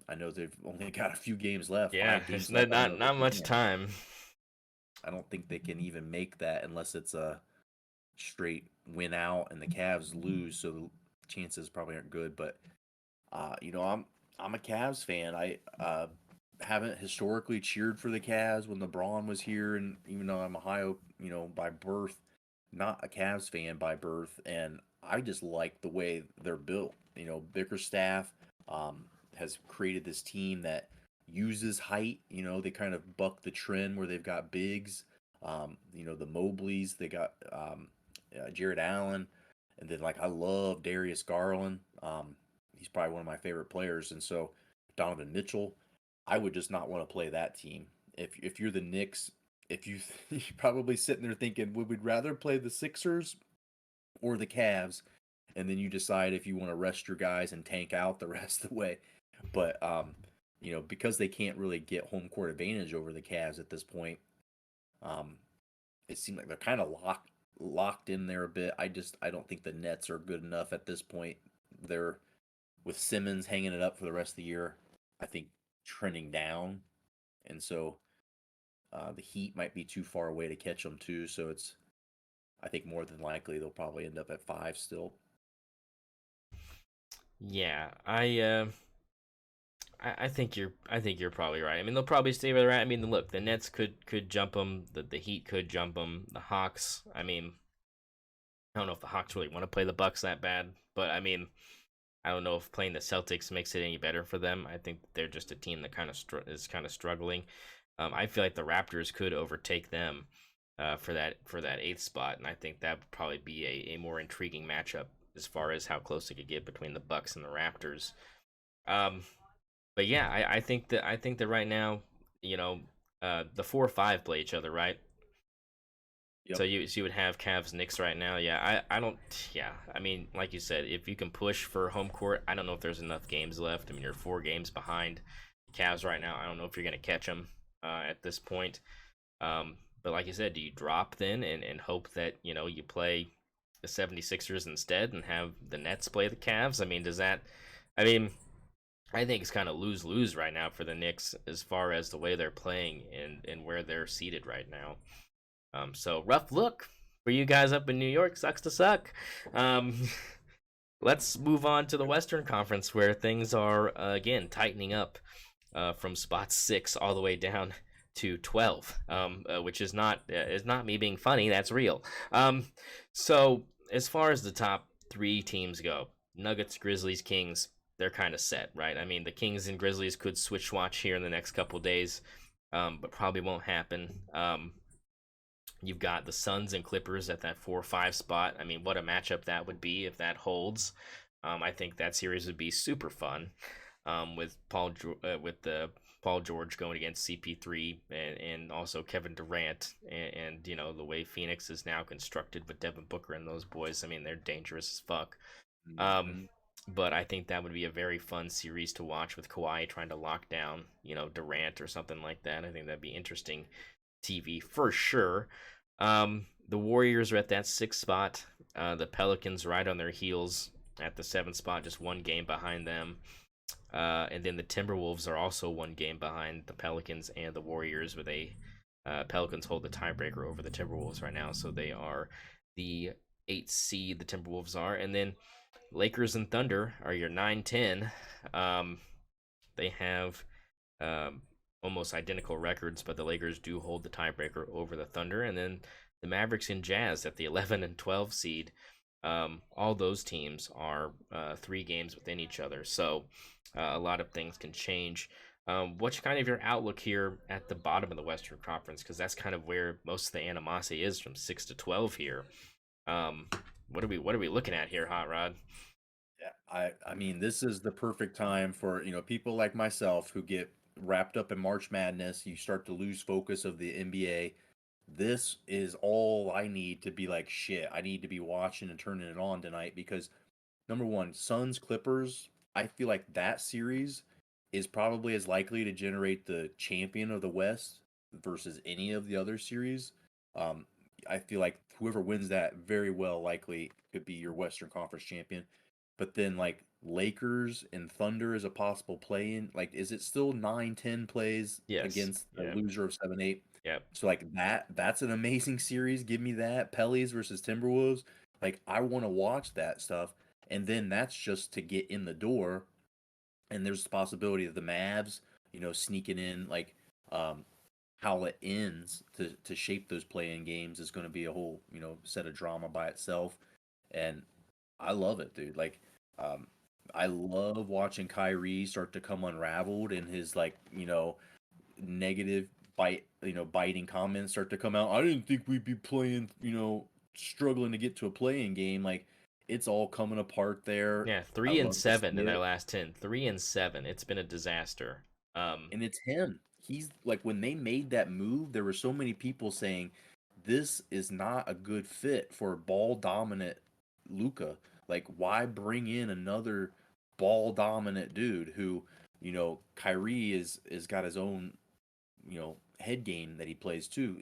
I know they've only got a few games left, yeah, 5 games it's left. not I don't not, know if not they much can. time. I don't think they can even make that unless it's a straight win out and the Cavs lose, so the chances probably aren't good. But I'm a Cavs fan. I haven't historically cheered for the Cavs when LeBron was here, and even though I'm Ohio, by birth, not a Cavs fan by birth, and I just like the way they're built. Bickerstaff um, has created this team that uses height. They kind of buck the trend where they've got bigs. The Mobleys, they got Jared Allen, and then like I love Darius Garland. He's probably one of my favorite players, and so Donovan Mitchell. I would just not want to play that team. If you're the Knicks, if you you're probably sitting there thinking, would we rather play the Sixers or the Cavs? And then you decide if you want to rest your guys and tank out the rest of the way. But because they can't really get home court advantage over the Cavs at this point, um, it seems like they're kind of locked in there a bit. I don't think the Nets are good enough at this point. They're with Simmons hanging it up for the rest of the year. I think trending down, and so the Heat might be too far away to catch them too. So I think more than likely they'll probably end up at 5 still. Yeah, I think you're probably right. I mean, they'll probably stay where they're at. I mean, look, the Nets could jump them. The Heat could jump them. The Hawks. I mean, I don't know if the Hawks really want to play the Bucks that bad, but I mean, I don't know if playing the Celtics makes it any better for them. I think they're just a team that is kind of struggling. I feel like the Raptors could overtake them for that eighth spot, and I think that would probably be a more intriguing matchup as far as how close it could get between the Bucks and the Raptors. Um, but yeah, I think that right now, you know, the 4 or 5 play each other, right? Yep. So you would have Cavs Knicks right now. Yeah, I don't. Yeah, I mean, like you said, if you can push for home court, I don't know if there's enough games left. I mean, you're 4 games behind Cavs right now. I don't know if you're gonna catch them at this point. But like you said, do you drop then and hope that you play the 76ers instead and have the Nets play the Cavs? I mean, does that? I mean, I think it's kind of lose lose right now for the Knicks as far as the way they're playing and where they're seated right now. So rough look for you guys up in New York. Sucks to suck. Um, let's move on to the Western Conference where things are again tightening up from spot 6 all the way down to 12, which is not me being funny. That's real. So as far as the top 3 teams go, Nuggets, Grizzlies, Kings, they're kind of set, right? I mean, the Kings and Grizzlies could switch watch here in the next couple days, but probably won't happen. You've got the Suns and Clippers at that 4 or 5 spot. I mean, what a matchup that would be if that holds. I think that series would be super fun. With with the Paul George going against CP3 and also Kevin Durant and the way Phoenix is now constructed with Devin Booker and those boys. I mean, they're dangerous as fuck. Um, Hmm. but I think that would be a very fun series to watch with Kawhi trying to lock down Durant or something like that. I think that'd be interesting TV for sure. The Warriors are at that 6th spot. The Pelicans right on their heels at the 7th spot, just 1 game behind them. And then the Timberwolves are also 1 game behind the Pelicans and the Warriors, with a Pelicans hold the tiebreaker over the Timberwolves right now, so they are the 8th seed. The Timberwolves are, and then Lakers and Thunder are your 9-10. They have um, almost identical records, but the Lakers do hold the tiebreaker over the Thunder, and then the Mavericks and Jazz at the 11 and 12 seed. All those teams are 3 games within each other, so a lot of things can change. What's kind of your outlook here at the bottom of the Western Conference? Because that's kind of where most of the animosity is from 6 to 12 here. Um, what are we looking at here, Hot Rod? Yeah, I mean, this is the perfect time for, people like myself who get wrapped up in March Madness. You start to lose focus of the NBA. This is all I need to be like, shit, I need to be watching and turning it on tonight because number one, Suns Clippers, I feel like that series is probably as likely to generate the champion of the West versus any of the other series. Um, I feel like whoever wins that very well likely could be your Western Conference champion. But then like Lakers and Thunder is a possible play in. Like, is it still 9-10 plays Yes. against the Yeah. loser of 7-8? Yep. So like that's an amazing series. Give me that. Pellies versus Timberwolves. Like I want to watch that stuff. And then that's just to get in the door. And there's the possibility of the Mavs, sneaking in like um how it ends to shape those play-in games is going to be a whole, set of drama by itself. And I love it, dude. Like, um, I love watching Kyrie start to come unraveled and his like, negative biting comments start to come out. I didn't think we'd be playing, struggling to get to a playing game. Like, it's all coming apart there. Yeah, I three and love to see seven in their it. last 10. 3-7. It's been a disaster. And it's him. He's like when they made that move, there were so many people saying this is not a good fit for ball dominant Luca. Like, why bring in another ball dominant dude who, Kyrie is got his own, head game that he plays too.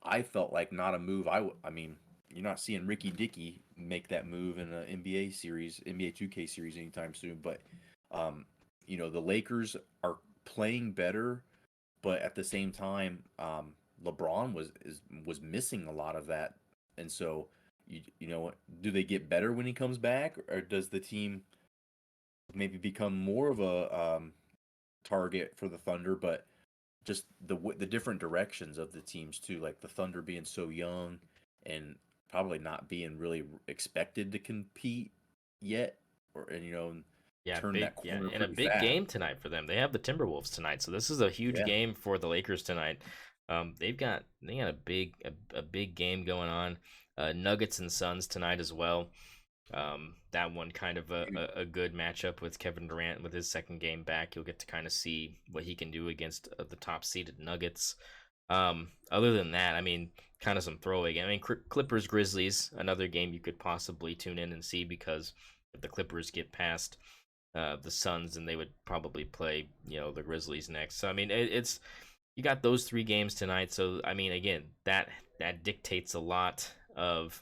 I felt like not a move. I mean, you're not seeing Ricky Dickey make that move in an NBA series, NBA 2K series anytime soon. But, um, the Lakers are playing better, but at the same time, LeBron was missing a lot of that, and so do they get better when he comes back, or does the team maybe become more of a target for the Thunder? But just the different directions of the teams too, like the Thunder being so young and probably not being really expected to compete yet, or and Yeah, turn big that yeah, corner and a pretty big fast. game tonight for them. They have the Timberwolves tonight, so this is a huge Yeah, game for the Lakers tonight. They got a big game going on. Nuggets and Suns tonight as well. That one kind of dude. a good matchup with Kevin Durant with his second game back. You'll get to kind of see what he can do against the top seeded Nuggets. Other than that, I mean, kind of some throwaway game. I mean, Clippers Grizzlies, another game you could possibly tune in and see because if the Clippers get past the Suns, and they would probably play, the Grizzlies next. So I mean, it's you got those 3 games tonight. So I mean, again, that dictates a lot of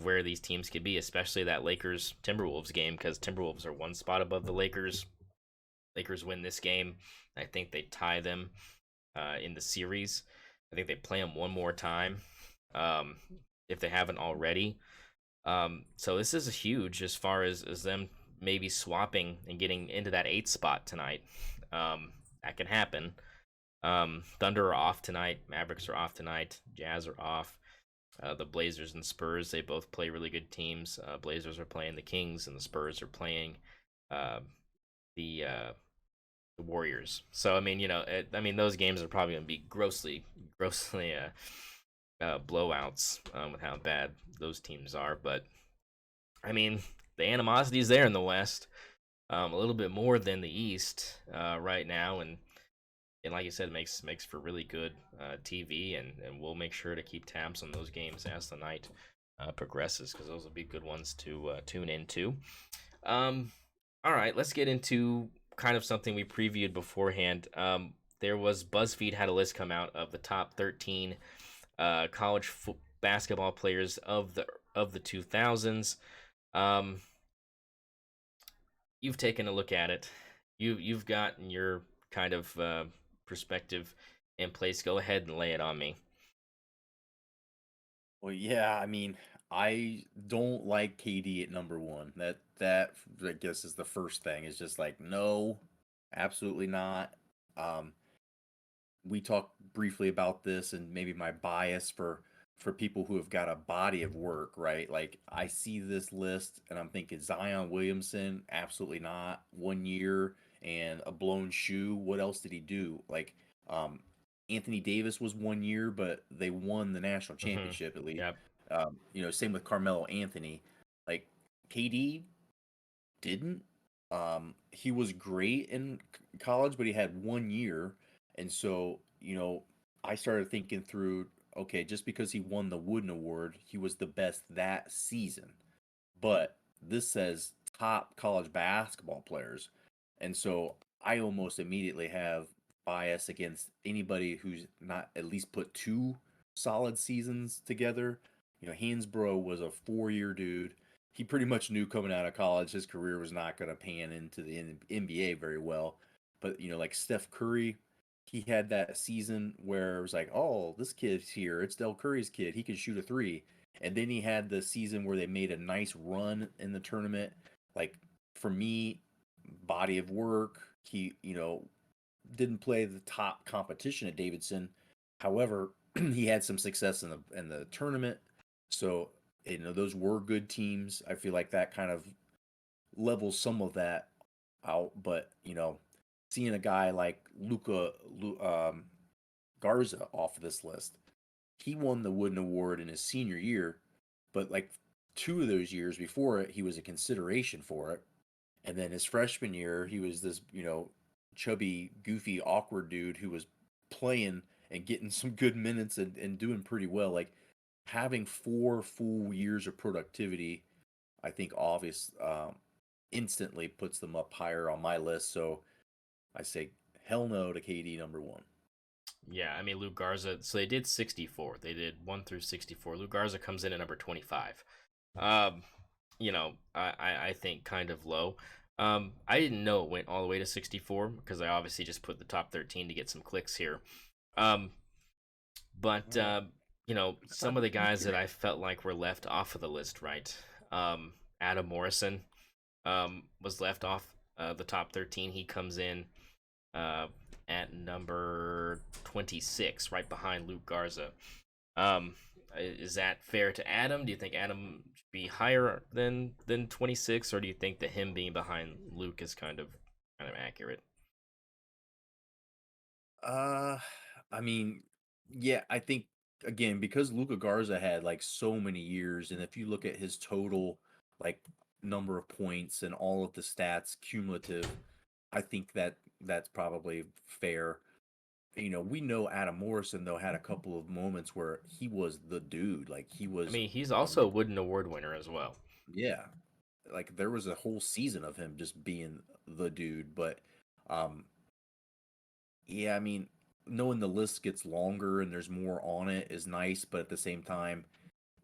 where these teams could be, especially that Lakers Timberwolves game because Timberwolves are 1 spot above the Lakers. Lakers win this game. I think they tie them in the series. I think they play them one more time um, if they haven't already. So this is huge as far as them maybe swapping and getting into that 8 spot tonight. That can happen. Thunder are off tonight. Mavericks are off tonight. Jazz are off. The Blazers and Spurs, they both play really good teams. Blazers are playing the Kings, and the Spurs are playing uh, the uh, the Warriors. So I mean, those games are probably going to be grossly blowouts with how bad those teams are. But I mean, the animosity is there in the West, a little bit more than the East right now, and like you said, makes for really good TV, and we'll make sure to keep tabs on those games as the night progresses because those will be good ones to tune into. Um, all right, let's get into kind of something we previewed beforehand. There was BuzzFeed had a list come out of the top 13 college basketball players of the 2000s. Um, you've taken a look at it. You've gotten your kind of perspective in place. Go ahead and lay it on me. Well, yeah, I mean, I don't like KD at number one. That I guess is the first thing. Is just like no, absolutely not. Um, we talked briefly about this and maybe my bias for people who have got a body of work, right? Like I see this list and I'm thinking Zion Williamson, absolutely not. 1 year and a blown shoe. What else did he do? Like um Anthony Davis was 1 year, but they won the national Mm-hmm. championship at least. Yep. Same with Carmelo Anthony. Like KD didn't. He was great in college, but he had 1 year, and so I started thinking through. Okay, just because he won the Wooden Award, he was the best that season. But this says top college basketball players, and so I almost immediately have bias against anybody who's not at least put two solid seasons together. Hansbrough was a 4 year dude. He pretty much knew coming out of college his career was not going to pan into the NBA very well. But like Steph Curry, he had that season where it was like, oh, this kid's here. It's Del Curry's kid. He can shoot a three. And then he had the season where they made a nice run in the tournament. Like for me, body of work. He, didn't play the top competition at Davidson. However, he had some success in the tournament. So, those were good teams. I feel like that kind of levels some of that out. But, seeing a guy like Garza off of this list, he won the Wooden Award in his senior year, but like 2 of those years before it, he was a consideration for it. And then his freshman year, he was this, chubby, goofy, awkward dude who was playing and getting some good minutes and doing pretty well. Like having 4 full years of productivity, I think instantly puts them up higher on my list. So I say hell no to KD number one. Yeah, I mean Luke Garza. So they did 64. They did 1 through 64. Luke Garza comes in at number 25. Um, I think kind of low. I didn't know it went all the way to 64 because I obviously just put the top 13 to get some clicks here. Um, but Oh, it's not some of the guys that here. I felt like were left off of the list, right? Adam Morrison was left off the top 13. He comes in uh, at number 26, right behind Luke Garza. Um, is that fair to Adam? Do you think Adam should be higher than 26, or do you think that him being behind Luke is kind of accurate? Uh, I mean, yeah, I think again because Luca Garza had like so many years, and if you look at his total like number of points and all of the stats cumulative, I think that's probably fair. We know Adam Morrison though had a couple of moments where he was the dude, like he I was, mean, he's also a Wooden Award winner as well. yeah, like there was a whole season of him just being the dude, but um yeah, I mean, knowing the list gets longer and there's more on it is nice, but at the same time,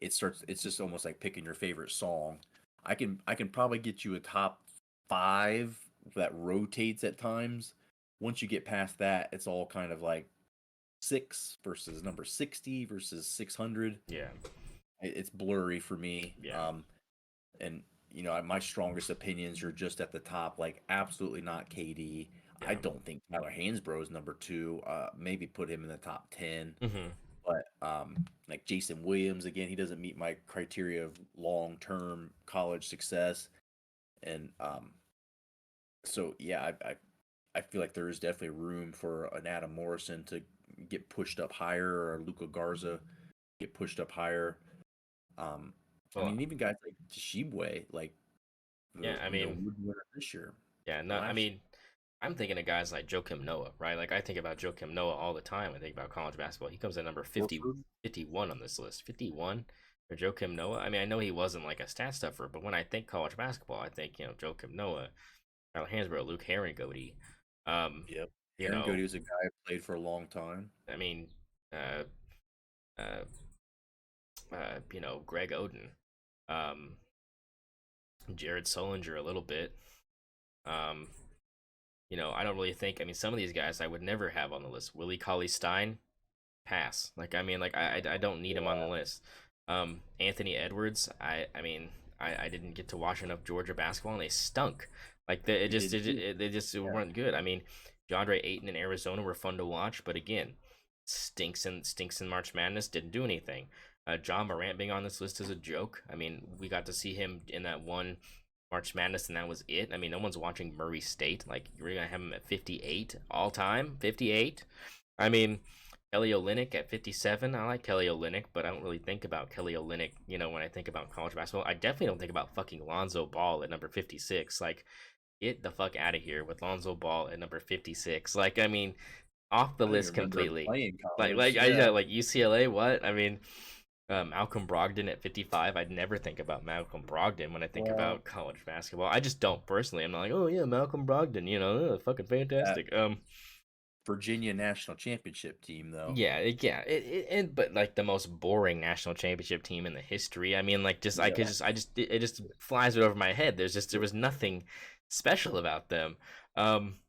it's just almost like picking your favorite song. I can probably get you a top 5 that rotates at times. Once you get past that, it's all kind of like 6 versus number 60 versus 600. Yeah, It's blurry for me. yeah, And my strongest opinions are just at the top, like absolutely not KD. I yeah. don't think Tyler Hansbrough is number 2. Maybe put him in the top 10. Hmm. But like Jason Williams, again, he doesn't meet my criteria of long-term college success. And so yeah, I feel like there is definitely room for an Adam Morrison to get pushed up higher, or Luca Garza get pushed up higher. Um, I Well, mean, even guys like Shibwe, like yeah. the I mean, wood winner this year, yeah. No, I last mean, I'm thinking of guys like Joakim Noah, right? Like I think about Joakim Noah all the time. I think about college basketball. He comes in number year, 50, Horford. 51 on this list. 51 for Joakim Noah. I mean, I know he wasn't like a stat stuffer, but when I think college basketball, I think Joakim Noah, Tyler Hansbrough, Luke Herringody. Um, Yep. you Aaron Goody know, was a guy who played for a long time. I mean, uh, uh, Greg Oden, um, Jared Solinger a little bit. Um, I don't really think. I mean, some of these guys I would never have on the list. Willie Cauley Stein, pass. Like, I mean, like I don't need him on the Yeah. list. Anthony Edwards. I mean, I didn't get to watch enough Georgia basketball, and they stunk. Like it We just did too. they just Yeah. weren't good. I mean, DeAndre Ayton in Arizona were fun to watch, but again, stinks in March Madness. Didn't do anything. John Morant being on this list is a joke. I mean, we got to see him in that one March Madness, and that was it. I mean, no one's watching Murray State. Like, you're gonna have him at 58 all time, 58. I mean, Kelly Olynyk at 57. I like Kelly Olynyk, but I don't really think about Kelly Olynyk, when I think about college basketball. I definitely don't think about fucking Lonzo Ball at number 56. Like, get the fuck out of here with Lonzo Ball at number 56. Like, I mean, off the I don't even list remember him completely. playing Like, college. like I yeah, Yeah. like UCLA. What? I mean, Malcolm Brogdon at 55. I'd never think about Malcolm Brogdon when I think Well, about college basketball. I just don't personally. I'm not like, oh yeah, Malcolm Brogdon. Fucking that fantastic. Virginia national championship team, though. Yeah, but like the most boring national championship team in the history. I mean, like just I could Yeah. just I just it just flies right over my head. There was nothing special about them. Um,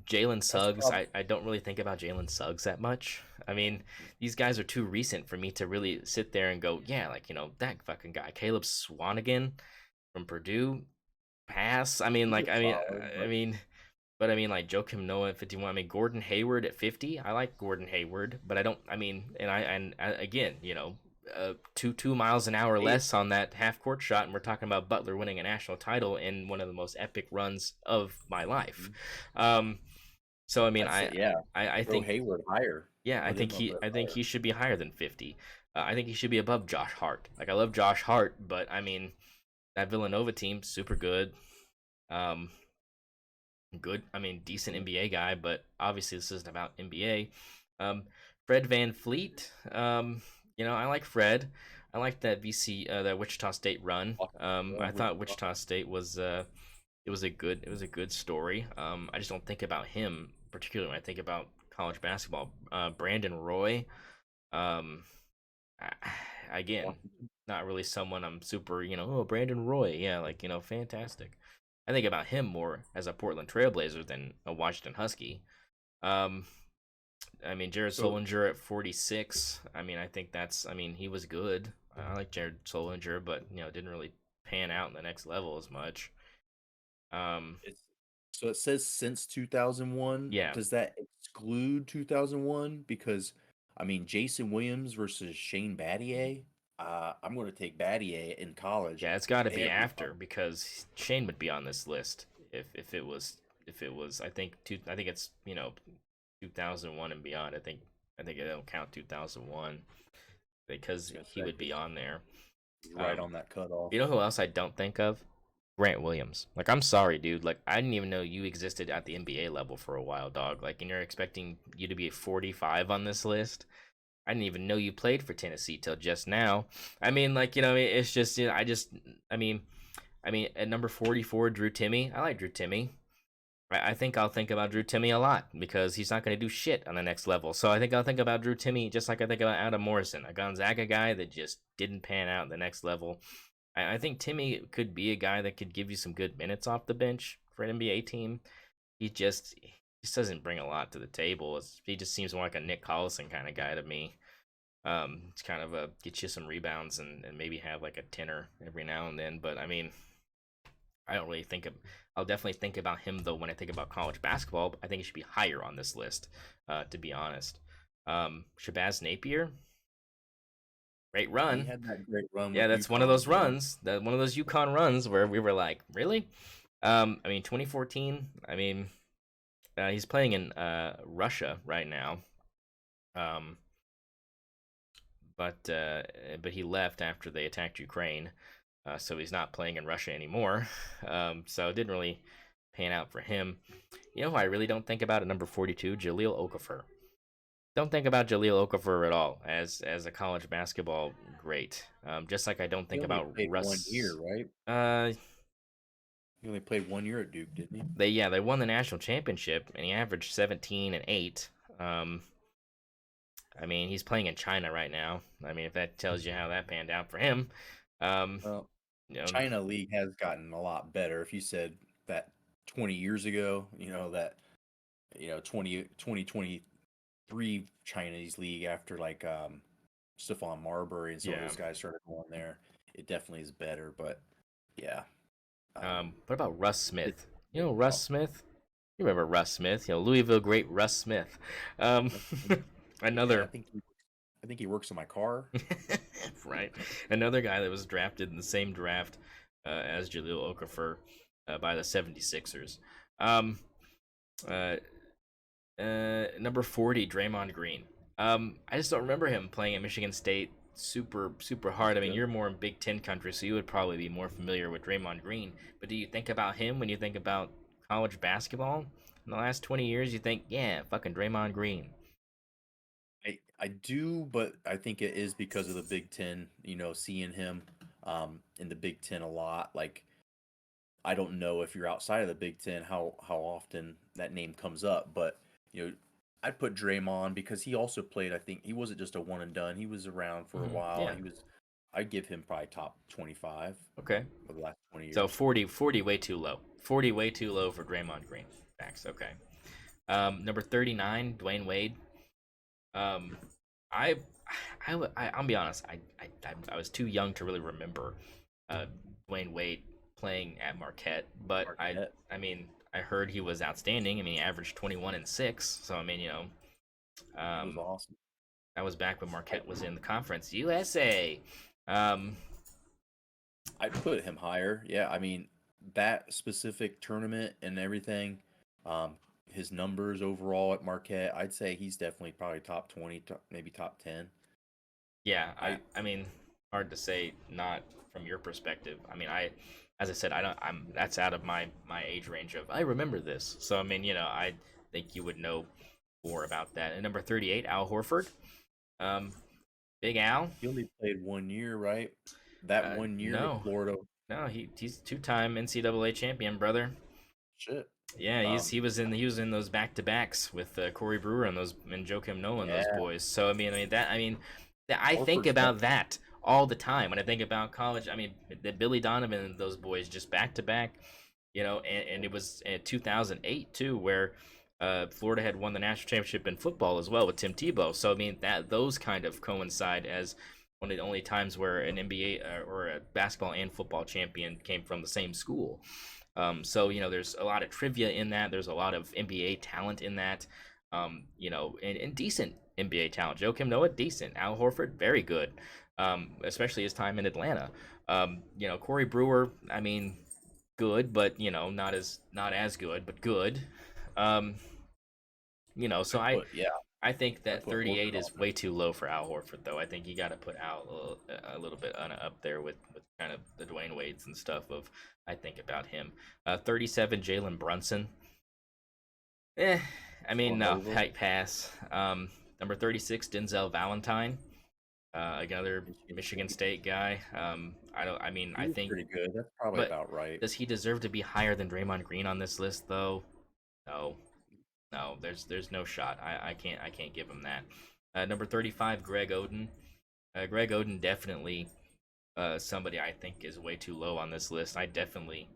Jalen That's Suggs, probably I don't really think about Jalen Suggs that much. I mean, these guys are too recent for me to really sit there and go, yeah, like that fucking guy, Caleb Swanigan from Purdue, pass. I mean, he like was solid, I but mean, but I mean, like Joakim Noah at 51. I mean, Gordon Hayward at 50. I like Gordon Hayward, but I don't. I mean, and again, 2 miles an hour hey, less on that half court shot, and we're talking about Butler winning a national title in one of the most epic runs of my life. Um, so I mean, I'd say yeah. I Throw think Hayward higher. yeah, Put him up there I think higher. he should be higher than 50. I think he should be above Josh Hart. Like I love Josh Hart, but I mean that Villanova team super good. Um, good. I mean, decent NBA guy, but obviously this isn't about NBA. Um, Fred Van Fleet. I like Fred. I like that that Wichita State run. I thought Wichita State was it was a good story. I just don't think about him particularly when I think about college basketball. Brandon Roy. Um, again, not really someone I'm super, oh, Brandon Roy. Yeah, like, fantastic. I think about him more as a Portland Trailblazer than a Washington Husky. Um, I mean, Jared So Solinger at 46. I mean, I mean, he was good. I like Jared Solinger, but, didn't really pan out in the next level as much. Um, it's so it says since 2001. yeah, Does that exclude 2001? Because I mean, Jason Williams versus Shane Battier. I'm going to take Battier in college yeah, it's got to be every time. after because Shane would be on this list if it was I think it's 2001 and beyond. I think it don't count 2001 I was because going to he say would be on there. he's right Um, on that cutoff. you know who else I don't think of? Grant Williams. Like, I'm sorry, dude. Like, I didn't even know you existed at the NBA level for a while, dog. Like, and you're expecting you to be 45 on this list. I didn't even know you played for Tennessee till just now. I mean, like, it's just, I mean, at number 44, Drew Timmy. I like Drew Timmy. I think I'll think about Drew Timmy a lot because he's not going to do shit on the next level. So I think I'll think about Drew Timmy just like I think about Adam Morrison, a Gonzaga guy that just didn't pan out in the next level. I think Timmy could be a guy that could give you some good minutes off the bench for an NBA team. He just doesn't bring a lot to the table. He just seems more like a Nick Collison kind of guy to me. It's kind of a get you some rebounds and maybe have like a tenner every now and then. But I mean, I don't really think of. I'll definitely think about him though when I think about college basketball. I think he should be higher on this list, to be honest. Shabazz Napier, great He run. had that great run Yeah, with that's one of UConn. those Yeah. runs. That one of those UConn runs where we were like, really? I mean, 2014. I mean, he's playing in Russia right now. Um, but he left after they attacked Ukraine, so he's not playing in Russia anymore. So it didn't really pan out for him. You know who I really don't think about at number 42? Jaleel Okafor. Don't think about Jaleel Okafor at all as a college basketball great. Just like I don't He think only about played 1 year, Russ. right? Uh, He only played 1 year at Duke, didn't he? they won the national championship and he averaged 17 and 8. I mean, he's playing in China right now. I mean, if that tells you how that panned out for him. Um, Well, you know, China League has gotten a lot better. If you said that 20 years ago, that 2023 Chinese league after like Stephon Marbury and some of Yeah. those guys started going there, it definitely is better. But yeah, What about Russ it's Smith? You really know Russ tough. Smith? You remember Russ Smith? You know Louisville great Russ Smith. Um, Yeah, another I think he works in my car. right, another guy that was drafted in the same draft as Jaleel Okafor by the 76ers. Um, uh, Number 40, Draymond Green. I just don't remember him playing at Michigan State super He's hard. I mean, good. you're more in Big Ten country, so you would probably be more familiar with Draymond Green. But do you think about him when you think about college basketball in the last 20 years? You think, yeah, fucking Draymond Green. I do, but I think it is because of the Big Ten. Seeing him in the Big Ten a lot. Like I don't know if you're outside of the Big Ten how often that name comes up, but you know I'd put Draymond because he also played. I think he wasn't just a one and done. He was around for a while. Yeah. He was. I'd give him probably top 25 Okay. for the last 20 So years. 40 way too low. 40 way too low for Draymond Green. Facts. Okay. Number 39, Dwayne Wade. Um, I, I'll be honest. I was too young to really remember uh, Dwayne Wade playing at Marquette, but Marquette. I mean, I heard he was outstanding. I mean, he averaged 21 and 6. So I mean, He was um, awesome. that was back when I Marquette was in the Conference USA. Um, I'd put him higher. Yeah, I mean that specific tournament and everything. Um, his numbers overall at Marquette, I'd say he's definitely probably top 20, maybe top 10. yeah, I I mean, hard to say not from your perspective. I mean, as I said, I don't. I'm that's out of my age range of. I remember this, so I mean, I think you would know more about that. And number 38, Al Horford. Um, Big Al. He only played 1 year, right? That 1 year with No, Florida. no, he's two-time NCAA champion, brother. Shit. Yeah, Um, he was in those back to backs with Corey Brewer and Joakim Nolan, those yeah, boys. So I think Horford's about definitely that all the time when I think about college. I mean, the Billy Donovan and those boys just back to back, and it was in 2008 too, where Florida had won the national championship in football as well with Tim Tebow. So I mean that those kind of coincide as one of the only times where an NBA or a basketball and football champion came from the same school. So there's a lot of trivia in that. There's a lot of NBA talent in that. And decent NBA talent. Joakim Noah, decent. Al Horford, very good. Especially his time in Atlanta. Corey Brewer, I mean, good, but not as good, but good. Um, so I'd put yeah, I think I'd that put 38 Horford is on there. way too low for Al Horford, though. I think you got to put Al a little bit up there with kind of the Dwayne Wades and stuff. I think about him. 37, Jalen Brunson. Eh, I mean, no, Villanova. height pass. Number 36, Denzel Valentine. Another Michigan Michigan State. State guy. I don't. I mean, He I was think, pretty good. That's probably but about right. does he deserve to be higher than Draymond Green on this list, though? No, no. There's no shot. I can't give him that. Number 35, Greg Oden. Greg Oden definitely somebody I think is way too low on this list. I definitely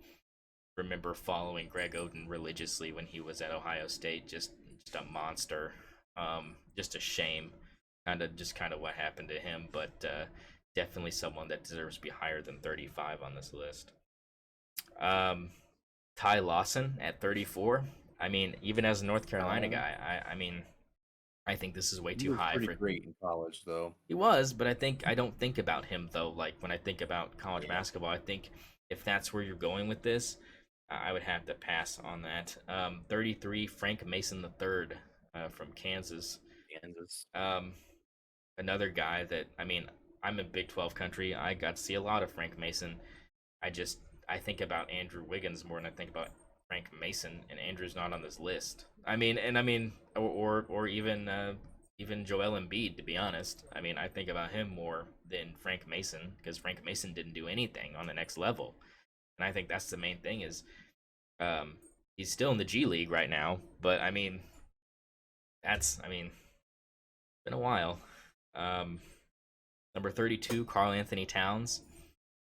remember following Greg Oden religiously when he was at Ohio State. Just a monster. Just a shame. Kind of what happened to him, but definitely someone that deserves to be higher than 35 on this list. Um, Ty Lawson at 34. I mean, even as a North Carolina Uh, guy, I mean, I think this is way he too was high pretty for. great in college, though. He was, but I don't think about him though. Like when I think about college Yeah, basketball, I think if that's where you're going with this, I would have to pass on that. 33, Frank Mason the third from Kansas. Kansas. Um, Another guy that I mean, I'm in Big 12 country. I got to see a lot of Frank Mason. I just I think about Andrew Wiggins more than I think about Frank Mason, and Andrew's not on this list. Or even Joel Embiid, to be honest. I mean, I think about him more than Frank Mason because Frank Mason didn't do anything on the next level, and I think that's the main thing is um, he's still in the G League right now, but I mean, been a while. Um, Number 32, Carl Anthony Towns.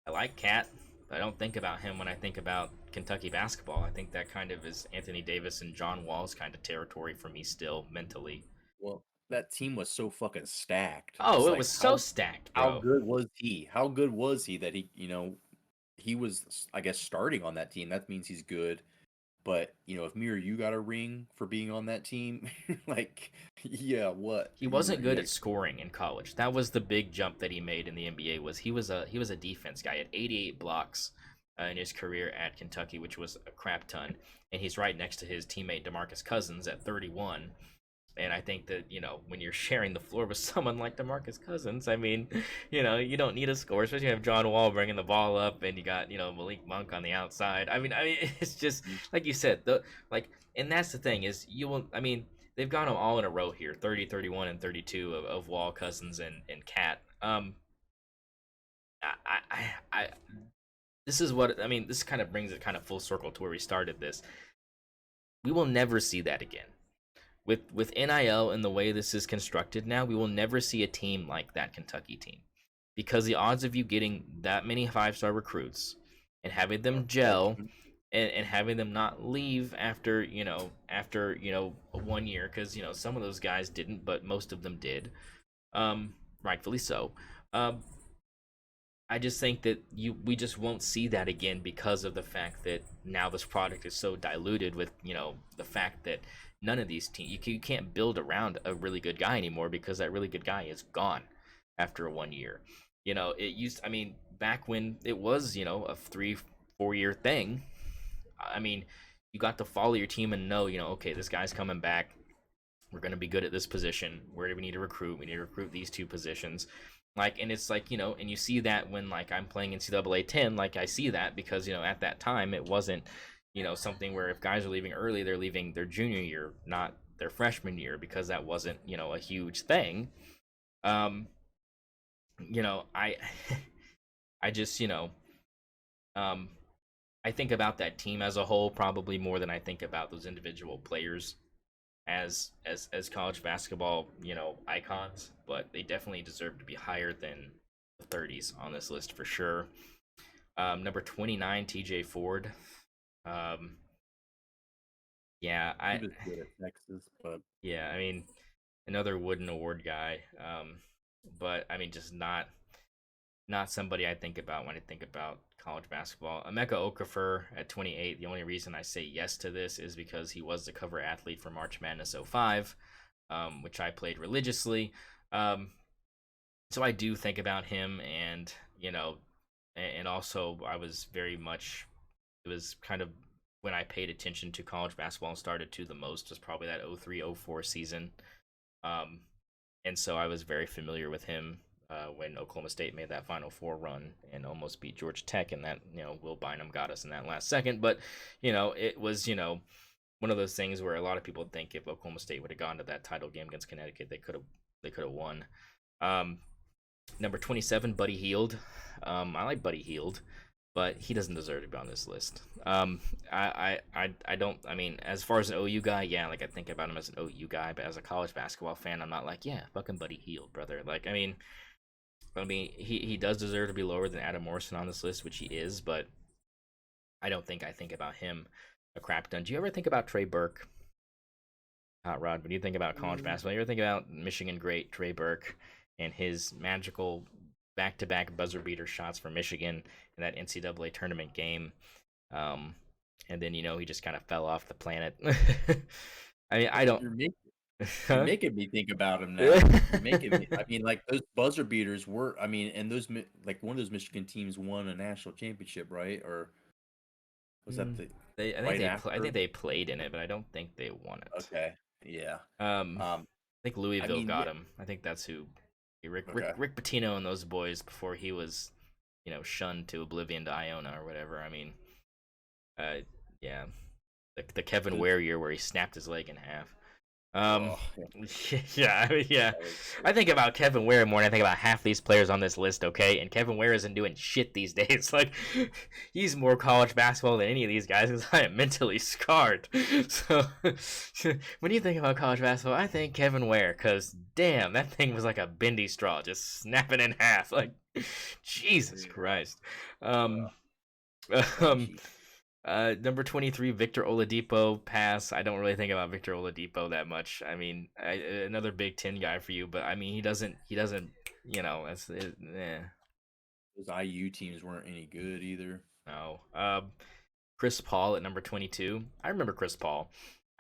I like Cat, but I don't think about him when I think about Kentucky basketball. I think that kind of is Anthony Davis and John Wall's kind of territory for me still mentally. Well, that team was so fucking stacked. Oh, It's it like was so stacked, how bro. good was he? How good was he that he was, I guess, starting on that team. That means he's good. But if me or you got a ring for being on that team, like, yeah, what He wasn't good at scoring in college. That was the big jump that he made in the NBA. Was he was a defense guy. He had 88 blocks in his career at Kentucky, which was a crap ton. And he's right next to his teammate DeMarcus Cousins at 31. And I think that, when you're sharing the floor with someone like DeMarcus Cousins, I mean, you don't need a score, especially you have John Wall bringing the ball up and you got, Malik Monk on the outside. I mean, it's just like you said, and that's the thing is you will, I mean, they've got them all in a row here, 30, 31, and 32 of Wall, Cousins, and Cat. I this is what, I mean, this kind of brings it kind of full circle to where we started this. We will never see that again. With NIL and the way this is constructed now, we will never see a team like that Kentucky team, because the odds of you getting that many 5-star recruits and having them gel and having them not leave after 1 year, because some of those guys didn't, but most of them did, rightfully so. I just think that we just won't see that again because of the fact that now this product is so diluted with the fact that none of these teams, you can't build around a really good guy anymore, because that really good guy is gone after 1 year. It used, I mean, back when it was a 3-4 year thing. I mean, you got to follow your team and know, okay, this guy's coming back. We're going to be good at this position. Where do we need to recruit? We need to recruit these two positions. And it's and you see that when I'm playing NCAA 10, I see that because at that time it wasn't something where if guys are leaving early, they're leaving their junior year, not their freshman year, because that wasn't a huge thing. I I just I think about that team as a whole probably more than I think about those individual players as college basketball icons, but they definitely deserve to be higher than the 30s on this list for sure. Number 29, TJ Ford. Yeah, he was good at Texas, but yeah, I mean, another Wooden Award guy. But I mean, just not somebody I think about when I think about college basketball. Emeka Okafor at 28. The only reason I say yes to this is because he was the cover athlete for March Madness 05, which I played religiously. So I do think about him, and and also I was very much. It was kind of when I paid attention to college basketball and started to the most was probably that 03-04 season. And so I was very familiar with him when Oklahoma State made that Final Four run and almost beat Georgia Tech, and that Will Bynum got us in that last second. But it was one of those things where a lot of people think if Oklahoma State would have gone to that title game against Connecticut, they could have won. Number 27, Buddy Hield. I like Buddy Hield, but he doesn't deserve to be on this list. I don't. I mean, as far as an OU guy, yeah, I think about him as an OU guy, but as a college basketball fan, I'm not like, yeah, fucking Buddy Hield, brother. I mean, he does deserve to be lower than Adam Morrison on this list, which he is, but I don't think I think about him a crap ton. Do you ever think about Trey Burke? Hot Rod, when you think about college basketball, you ever think about Michigan great Trey Burke and his magical back-to-back buzzer beater shots for Michigan in that NCAA tournament game, and then he just kind of fell off the planet. I mean, I don't. You're making me think about him now. You're making me. I mean, those buzzer beaters were. I mean, and those one of those Michigan teams won a national championship, right? Or was that the I think they played in it, but I don't think they won it. Okay, yeah. I think Louisville got yeah. him. I think that's who. Rick Okay. Pitino and those boys before he was, shunned to oblivion to Iona or whatever. I mean, yeah, the Kevin Ware year where he snapped his leg in half. Oh, yeah. I think about Kevin Ware more than I think about half these players on this list, okay? And Kevin Ware isn't doing shit these days. He's more college basketball than any of these guys because I am mentally scarred. So, when you think about college basketball, I think Kevin Ware because, damn, that thing was like a bendy straw, just snapping in half. Jesus Christ. Number 23, Victor Oladipo, pass. I don't really think about Victor Oladipo that much. I mean, another Big Ten guy for you, but I mean, he doesn't, Those IU teams weren't any good either. no. Chris Paul at number 22. I remember Chris Paul.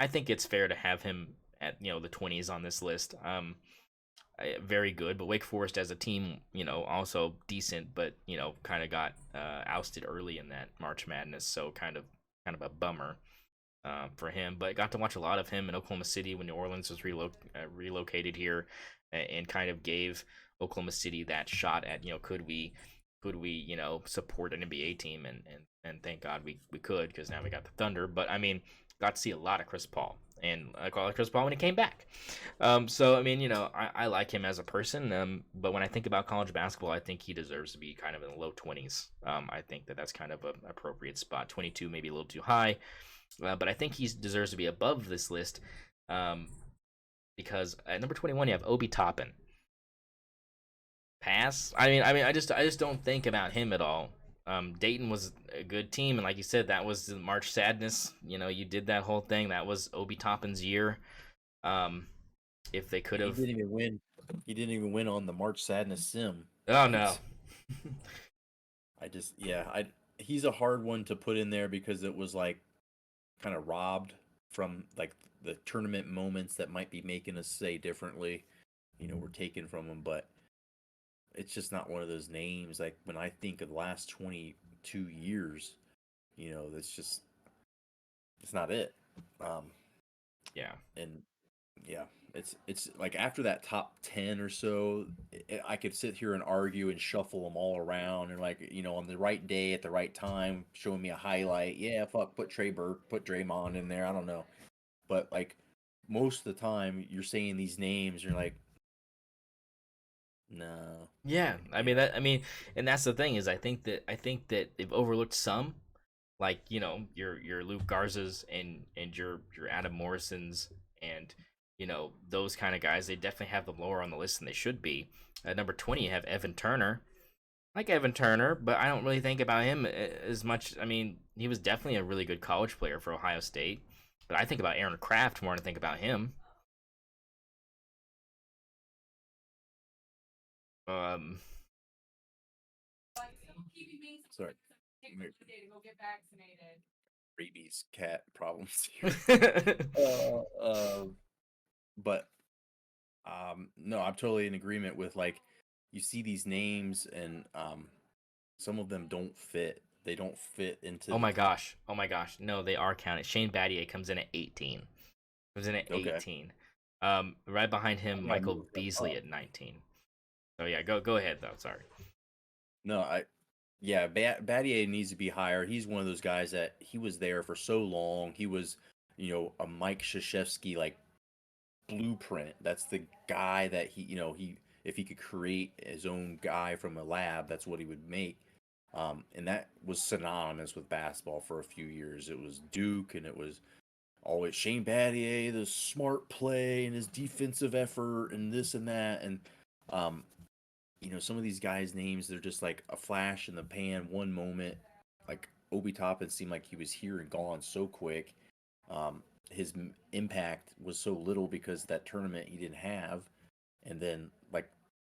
I think it's fair to have him at, the 20s on this list. Very good, but Wake Forest as a team, also decent, but kind of got ousted early in that March Madness, so kind of a bummer for him. But got to watch a lot of him in Oklahoma City when New Orleans was relocated here, and kind of gave Oklahoma City that shot at could we support an NBA team, and thank God we could, because now we got the Thunder. But I mean, got to see a lot of Chris Paul, and I call it Chris Paul when he came back. So I mean, I like him as a person. But when I think about college basketball, I think he deserves to be kind of in the low 20s. I think that's kind of an appropriate spot. 22 maybe a little too high, but I think he deserves to be above this list. Because at number 21 you have Obi Toppin. Pass. I mean, I just don't think about him at all. Dayton was a good team, and like you said, that was the March Sadness. You did that whole thing. That was Obi Toppin's year. Um, if they could He have, didn't even win. He didn't even win on the March Sadness sim. oh I no, just, I just, yeah, I. He's a hard one to put in there because it was like kind of robbed from like the tournament moments that might be making us say differently. Were taken from him, but it's just not one of those names. Like when I think of the last 22 years, that's just it's not it. Um, yeah, and yeah, it's like after that top 10 or so, I could sit here and argue and shuffle them all around, and like on the right day at the right time, showing me a highlight. Yeah, fuck, put Trey Burke, put Draymond in there. I don't know, but like most of the time, you're saying these names, you're like, no, yeah. like I mean that. I mean, and that's the thing is, I think that they've overlooked some, like your Luke Garza's and your Adam Morrison's, and those kind of guys. They definitely have them lower on the list than they should be. At number 20, you have Evan Turner. I like Evan Turner, but I don't really think about him as much. I mean, he was definitely a really good college player for Ohio State, but I think about Aaron Kraft more than I think about him. Um, sorry, rabies cat problems here. But no, I'm totally in agreement with like you see these names and some of them don't fit. They don't fit into oh the my gosh, oh my gosh, no, they are counted. Shane Battier comes in at 18. Comes in at okay. 18. Right behind him, I gotta Michael move them Beasley up. at 19. So yeah, go ahead though. Sorry. No, yeah, Battier needs to be higher. He's one of those guys that he was there for so long. He was, a Mike Krzyzewski like blueprint. That's the guy that he if he could create his own guy from a lab, that's what he would make. And that was synonymous with basketball for a few years. It was Duke, and it was always Shane Battier, the smart play and his defensive effort, and this and that. And um, some of these guys' names, they're just like a flash in the pan, one moment. Like Obi Toppin seemed like he was here and gone so quick. His impact was so little because that tournament he didn't have, and then like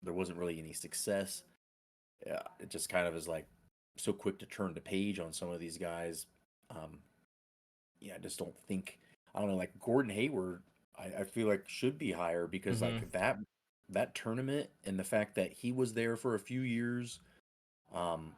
there wasn't really any success. Yeah, it just kind of is like so quick to turn the page on some of these guys. Um, yeah, I just don't think I don't know like Gordon Hayward. I feel like should be higher because Mm-hmm. like that tournament and the fact that he was there for a few years. Um,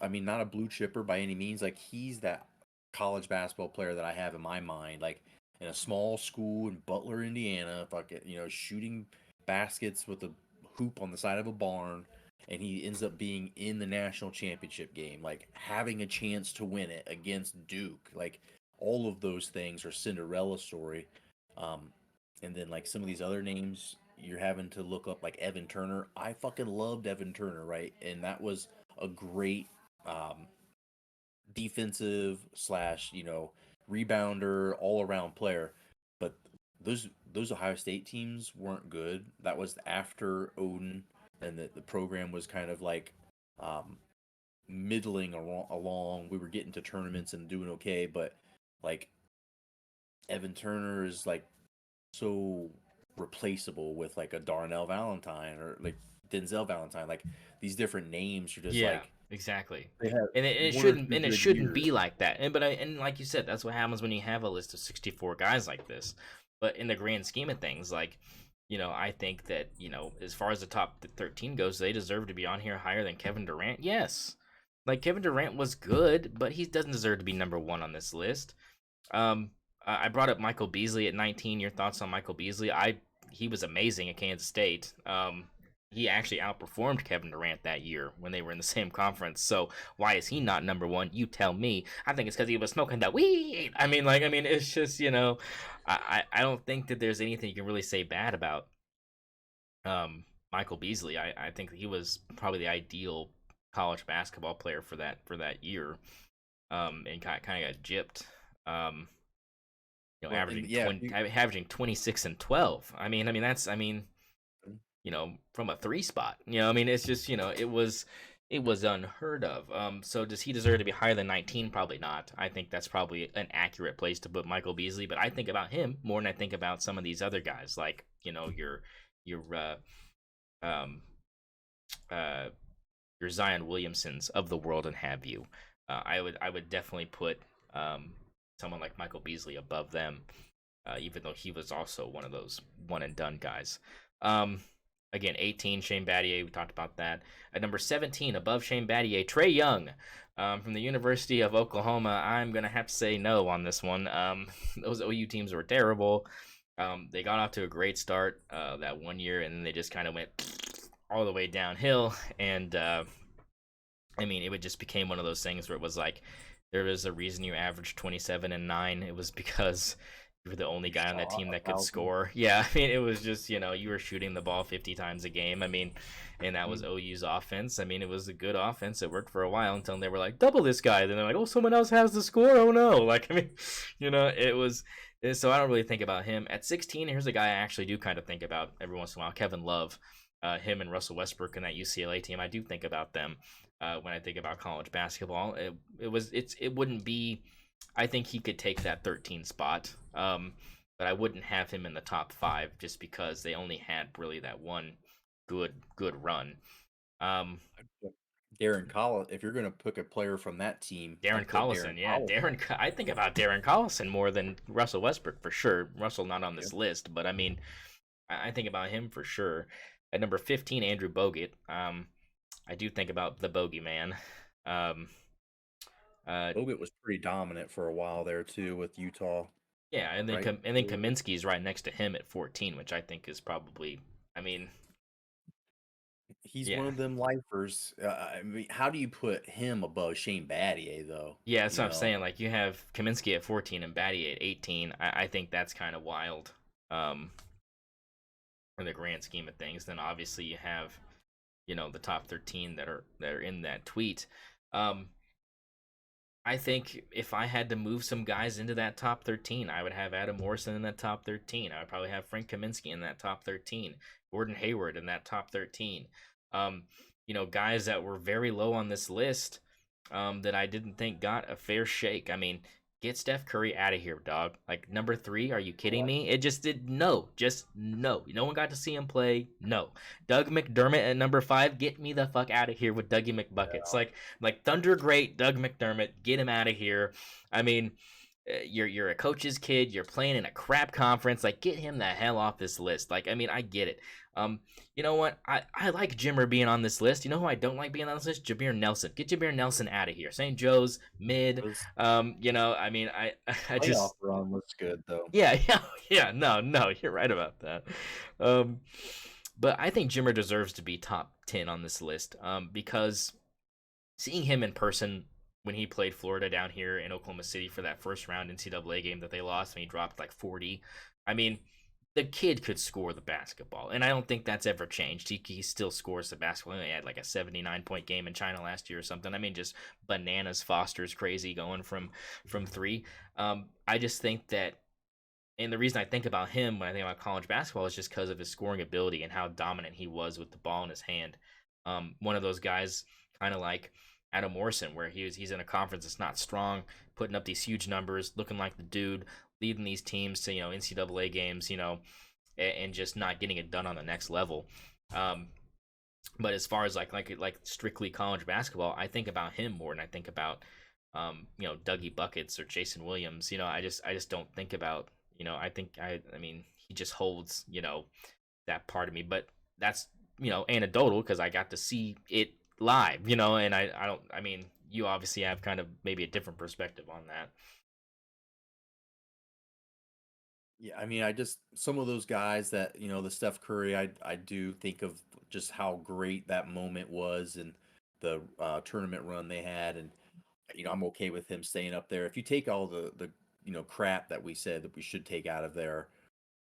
I mean, not a blue chipper by any means. Like he's that college basketball player that I have in my mind. Like in a small school in Butler, Indiana, fucking shooting baskets with a hoop on the side of a barn, and he ends up being in the national championship game, like having a chance to win it against Duke. Like all of those things are Cinderella story. Um, and then like some of these other names you're having to look up, like Evan Turner. I fucking loved Evan Turner, right? And that was a great um, defensive slash rebounder all around player. But those Ohio State teams weren't good. That was after Odin, and the program was kind of like um, middling along. We were getting to tournaments and doing okay, but like Evan Turner is like so replaceable with like a Darnell Valentine or like Denzel Valentine. Like these different names are just Yeah, like exactly. they have And it one or shouldn't two and it good shouldn't years. be like that. And like you said, that's what happens when you have a list of 64 guys like this. But in the grand scheme of things, like, I think that, as far as the top 13 goes, they deserve to be on here higher than Kevin Durant. Yes. Like Kevin Durant was good, but he doesn't deserve to be number 1 on this list. I brought up Michael Beasley at 19. Your thoughts on Michael Beasley? He was amazing at Kansas State. He actually outperformed Kevin Durant that year when they were in the same conference. So why is he not number 1? You tell me. I think it's because he was smoking that weed. It's just I don't think that there's anything you can really say bad about Michael Beasley. I think he was probably the ideal college basketball player for that year. And kind of got gypped. Um, Well, and averaging yeah, 26 and 12. From a 3 spot. It's just, it was unheard of. So does he deserve to be higher than 19? Probably not. I think that's probably an accurate place to put Michael Beasley, but I think about him more than I think about some of these other guys, like, your um uh your Zion Williamsons of the world and have you. I would definitely put someone like Michael Beasley above them, even though he was also one of those one and done guys. Um, Again, 18, Shane Battier. We talked about that. At number 17, above Shane Battier, Trae Young, from the University of Oklahoma. I'm gonna have to say no on this one. Those OU teams were terrible. They got off to a great start that one year, and then they just kind of went all the way downhill. And it would just became one of those things where it was like there was a reason you averaged 27 and 9. It was because you were the only you guy on that saw team a that could thousand. score. Yeah, it was just, you were shooting the ball 50 times a game. And that was Mhm. OU's offense. It was a good offense. It worked for a while until they were like, double this guy. Then they're like, oh, someone else has the score. Oh, no. It was. So I don't really think about him. At 16, here's a guy I actually do kind of think about every once in a while, Kevin Love. Him and Russell Westbrook and that UCLA team, I do think about them when I think about college basketball. It wouldn't be. I think he could take that 13 spot, but I wouldn't have him in the top 5 just because they only had really that one good run. Um, Darren Collins. If you're going to pick a player from that team, Darren I'd put Darren Collison, yeah, Collins. I think about Darren Collison more than Russell Westbrook for sure. Russell not on Yeah. this list, but I think about him for sure. At number 15, Andrew Bogut. I do think about the bogeyman. Um, uh, Bogut was pretty dominant for a while there too with Utah, yeah, right? and then Kaminsky's right next to him at 14, which I think is probably. I mean, He's one yeah, of them lifers. I mean, how do you put him above Shane Battier though? yeah, that's You what I'm know, saying. Like you have Kaminsky at 14 and Batty at 18. I think that's kind of wild. Um, in the grand scheme of things. Then obviously you have, the top 13 that are in that tweet. Um, I think if I had to move some guys into that top 13, I would have Adam Morrison in that top 13. I would probably have Frank Kaminsky in that top 13, Gordon Hayward in that top 13. Um, guys that were very low on this list that I didn't think got a fair shake. Get Steph Curry out of here, dog. Like number 3, are you kidding me? It just did just no. No one got to see him play. No. Doug McDermott at number 5, get me the fuck out of here with Dougie McBuckets. Like Thunder great, Doug McDermott, get him out of here. I mean, you're a coach's kid. You're playing in a crap conference. Like, get him the hell off this list. Like, I get it. You know what? I like Jimmer being on this list. You know who I don't like being on this list? Jameer Nelson. Get Jameer Nelson out of here. St. Joe's mid. his I playoff just run was good though. yeah, yeah, yeah. No, you're right about that. Um, but I think Jimmer deserves to be top 10 on this list. Because seeing him in person when he played Florida down here in Oklahoma City for that first round NCAA game that they lost and he dropped like 40. I mean, the kid could score the basketball, and I don't think that's ever changed. He still scores the basketball. He had like a 79-point game in China last year or something. Just bananas. Foster's crazy going from 3. I just think that, and the reason I think about him when I think about college basketball is just because of his scoring ability and how dominant he was with the ball in his hand. One of those guys, kind of like Adam Morrison, where he's in a conference that's not strong, putting up these huge numbers, looking like the dude, leading these teams to NCAA games, and just not getting it done on the next level. Um, but as far as like strictly college basketball, I think about him more than I think about Dougie Buckets or Jason Williams. I just don't think about I mean he just holds that part of me, but that's anecdotal because I got to see it live, and I don't I mean you obviously have kind of maybe a different perspective on that. Yeah, I mean, I just some of those guys that the Steph Curry, I do think of just how great that moment was and the tournament run they had, and I'm okay with him staying up there. If you take all the crap that we said that we should take out of there,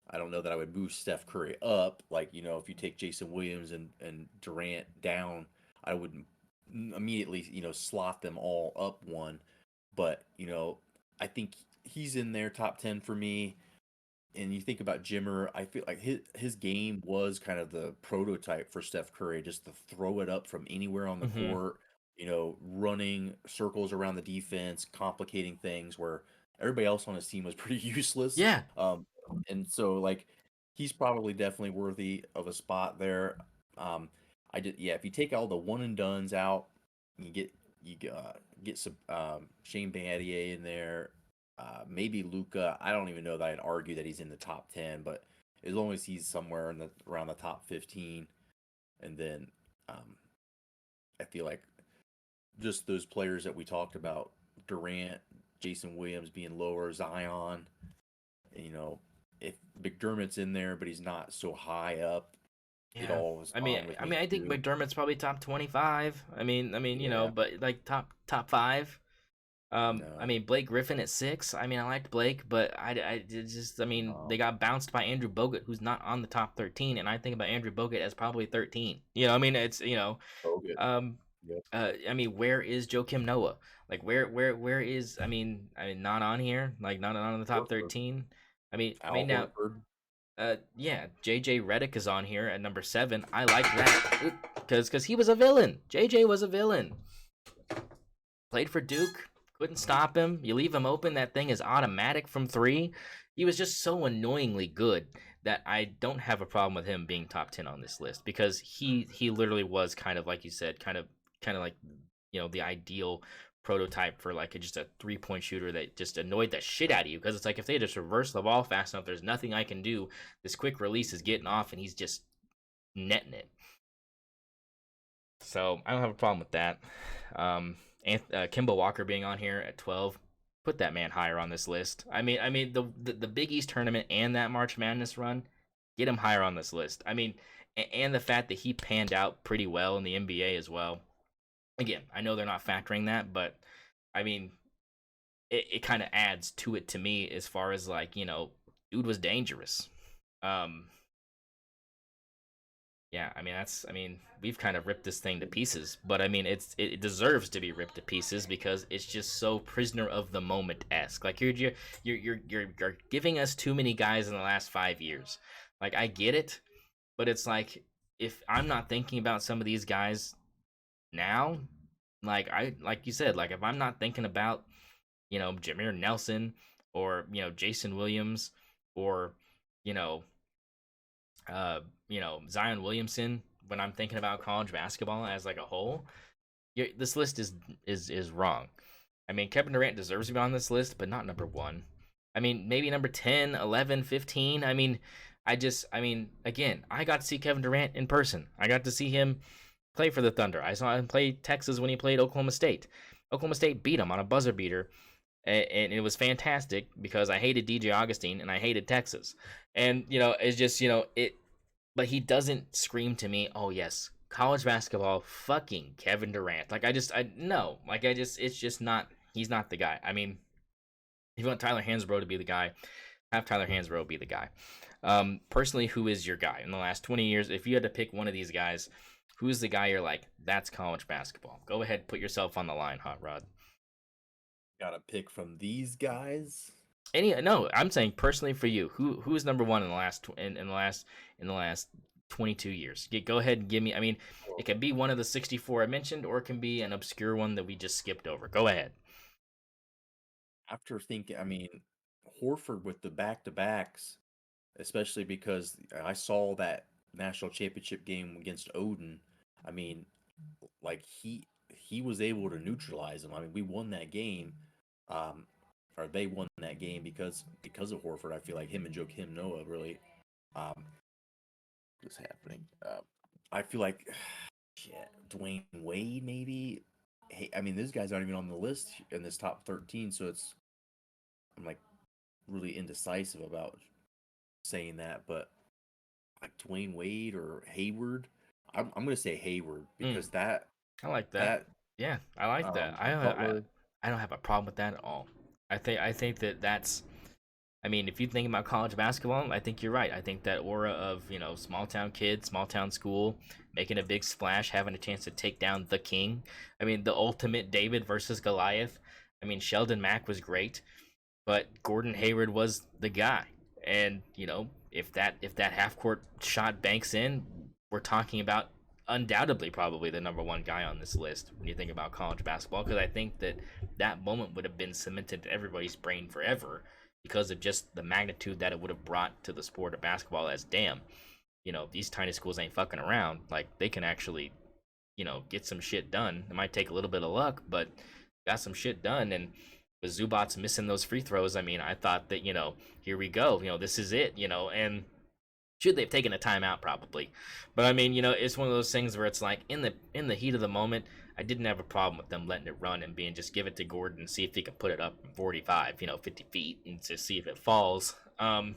I don't know that I would move Steph Curry up. Like, if you take Jason Williams and Durant down, I wouldn't immediately, slot them all up one. But, I think he's in there top 10 for me. And you think about Jimmer, I feel like his game was kind of the prototype for Steph Curry, just to throw it up from anywhere on the Hmm. court, running circles around the defense, complicating things where everybody else on his team was pretty useless. Yeah. And so like he's probably definitely worthy of a spot there. Um, yeah, if you take all the one and dones out, you get some Shane Battier in there, maybe Luca. I don't even know that I'd argue that he's in the top 10, but as long as he's somewhere in the around the top 15, and then um, I feel like just those players that we talked about, Durant, Jason Williams being lower, Zion, you know, if McDermott's in there, but he's not so high up, it Yeah. all is I mean, fine with I me mean, I think too. McDermott's probably top 25. Yeah, But like top five. I no, mean, Blake Griffin at 6. I mean, I liked Blake, but I mean, they um, got bounced by Andrew Bogut, who's not on the top 13, and I think about Andrew Bogut as probably 13. I mean, Bogut. um, Yep. I mean, where is Joakim Noah? Like, where is? I mean, not on here, like not on the top Horford, 13. I mean Al now, Horford. yeah, JJ Redick is on here at number 7. I like that because he was a villain. JJ was a villain. Played for Duke, couldn't stop him. You leave him open, that thing is automatic from 3. He was just so annoyingly good that I don't have a problem with him being top 10 on this list because he literally was kind of like you said, kind of like the ideal prototype for like just a 3-point shooter that just annoyed the shit out of you because it's like if they just reverse the ball fast enough, there's nothing I can do. This quick release is getting off and he's just netting it. So I don't have a problem with that. Kimba Walker being on here at 12, put that man higher on this list. The Big East tournament and that March Madness run, get him higher on this list. And the fact that he panned out pretty well in the NBA as well. Again, I know they're not factoring that, but I mean, it kind of adds to it to me as far as like dude was dangerous. Um, Yeah, we've kind of ripped this thing to pieces, but it deserves to be ripped to pieces because it's just so prisoner of the moment esque. Like you're giving us too many guys in the last 5 years. Like I get it, but it's like if I'm not thinking about some of these guys now, like you said, like if I'm not thinking about Jameer Nelson or Jason Williams or you know Zion Williamson when I'm thinking about college basketball as like a whole, this list is wrong. Kevin Durant deserves to be on this list, but not number 1. Maybe number 10, 11, 15. Again, I got to see Kevin Durant in person. I got to see him play for the Thunder. I saw him play Texas when he played Oklahoma State. Oklahoma State beat him on a buzzer beater, and it was fantastic because I hated DJ Augustine and I hated Texas. And it's just it but he doesn't scream to me, "Oh yes, college basketball, fucking Kevin Durant." Like I no, like I just it's just not. He's not the guy. If you want Tyler Hansbrough to be the guy, have Tyler Hansbrough be the guy. Personally, who is your guy in the last 20 years? If you had to pick one of these guys, who's the guy you're like, that's college basketball? Go ahead, put yourself on the line, Hot Rod. Got to pick from these guys. No, I'm saying personally for you, who's number 1 in the last in the last 22 years. Go ahead and give me. I mean, it can be one of the 64 I mentioned, or it can be an obscure one that we just skipped over. Go ahead. After thinking, I mean, Horford with the back to backs, especially because I saw that national championship game against Odin. I mean, like he was able to neutralize him. I mean, we won that game, um, or they won that game because of Horford. I feel like him and Joakim Noah really um, was happening. I feel like shit, Dwayne Wade maybe. Hey, I mean, these guys aren't even on the list in this top 13, so I'm like really indecisive about saying that, but like Dwayne Wade or Hayward, I'm gonna say Hayward Mm, because that I like that. that Yeah, I like that. Butler. I don't have a problem with that at all. I think that that's. I mean, if you think about college basketball, I think you're right. I think that aura of small town kid, small town school, making a big splash, having a chance to take down the king. I mean, the ultimate David versus Goliath. I mean, Sheldon Mack was great, but Gordon Hayward was the guy. And if that half court shot banks in, we're talking about undoubtedly probably the number one guy on this list when you think about college basketball, because I think that that moment would have been cemented to everybody's brain forever because of just the magnitude that it would have brought to the sport of basketball. As damn, these tiny schools ain't fucking around. Like, they can actually get some shit done. It might take a little bit of luck, but got some shit done. And with Zubats missing those free throws, I mean, I thought that here we go, this is it, and should they've taken a timeout probably. But I mean, it's one of those things where it's like in the heat of the moment, I didn't have a problem with them letting it run and being just give it to Gordon and see if he can put it up 45, 50 feet and to see if it falls. And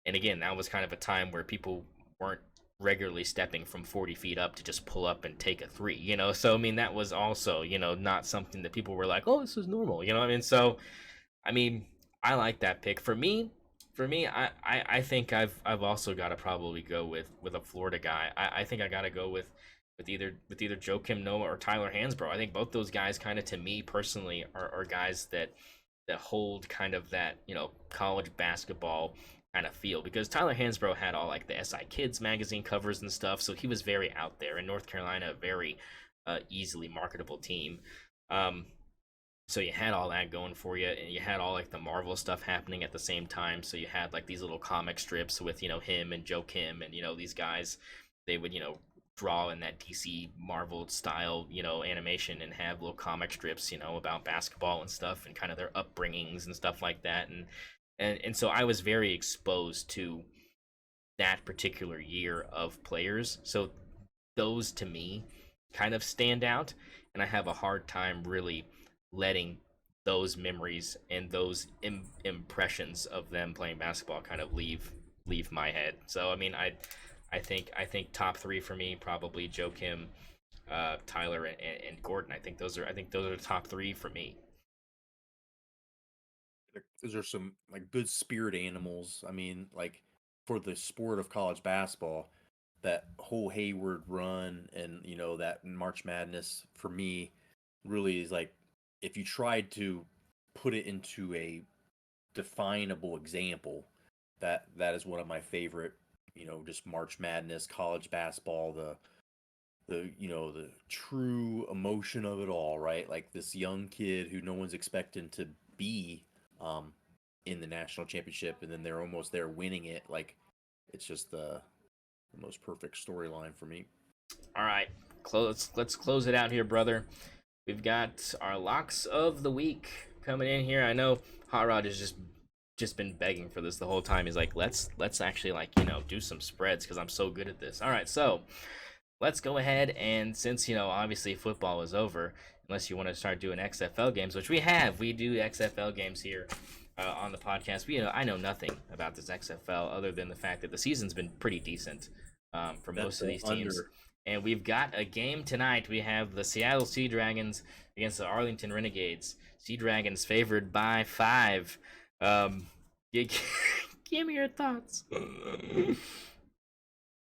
again, that was kind of a time where people weren't regularly stepping from 40 feet up to just pull up and take a three, So, I mean, that was also, not something that people were like, oh, this is normal, what I mean? So, I mean, I like that pick. For me, I think I've also got to probably go with a Florida guy. I think I got to go with either Joakim Noah or Tyler Hansbrough. I think both those guys kind of, to me personally, are guys that hold kind of that college basketball kind of feel, because Tyler Hansbrough had all like the SI Kids magazine covers and stuff, so he was very out there. In North Carolina, a very easily marketable team. Um, so you had all that going for you, and you had all like the Marvel stuff happening at the same time. So you had like these little comic strips with him and Joe Kim and these guys. They would draw in that DC Marvel style animation and have little comic strips about basketball and stuff and kind of their upbringings and stuff like that. And so I was very exposed to that particular year of players. So those to me kind of stand out, and I have a hard time really letting those memories and those impressions of them playing basketball kind of leave my head. So I mean, I think top three for me probably Joe Kim, Tyler, and Gordon. I think those are the top three for me. Those are some like good spirit animals. I mean, like for the sport of college basketball, that whole Hayward run and that March Madness for me really is like if you tried to put it into a definable example, that is one of my favorite. Just March Madness, college basketball, the true emotion of it all, right? Like this young kid who no one's expecting to be um in the national championship, and then they're almost there winning it. Like it's just the most perfect storyline for me. All right, let's close it out here, brother. We've got our locks of the week coming in here. I know Hot Rod has just been begging for this the whole time. He's like, let's actually like do some spreads because I'm so good at this. All right, so let's go ahead, and since obviously football is over, unless you want to start doing XFL games, which we do XFL games here on the podcast. I know nothing about this XFL other than the fact that the season's been pretty decent for That's most of the these teams. under. And we've got a game tonight. We have the Seattle Sea Dragons against the Arlington Renegades. Sea Dragons favored by 5. Um, give me your thoughts.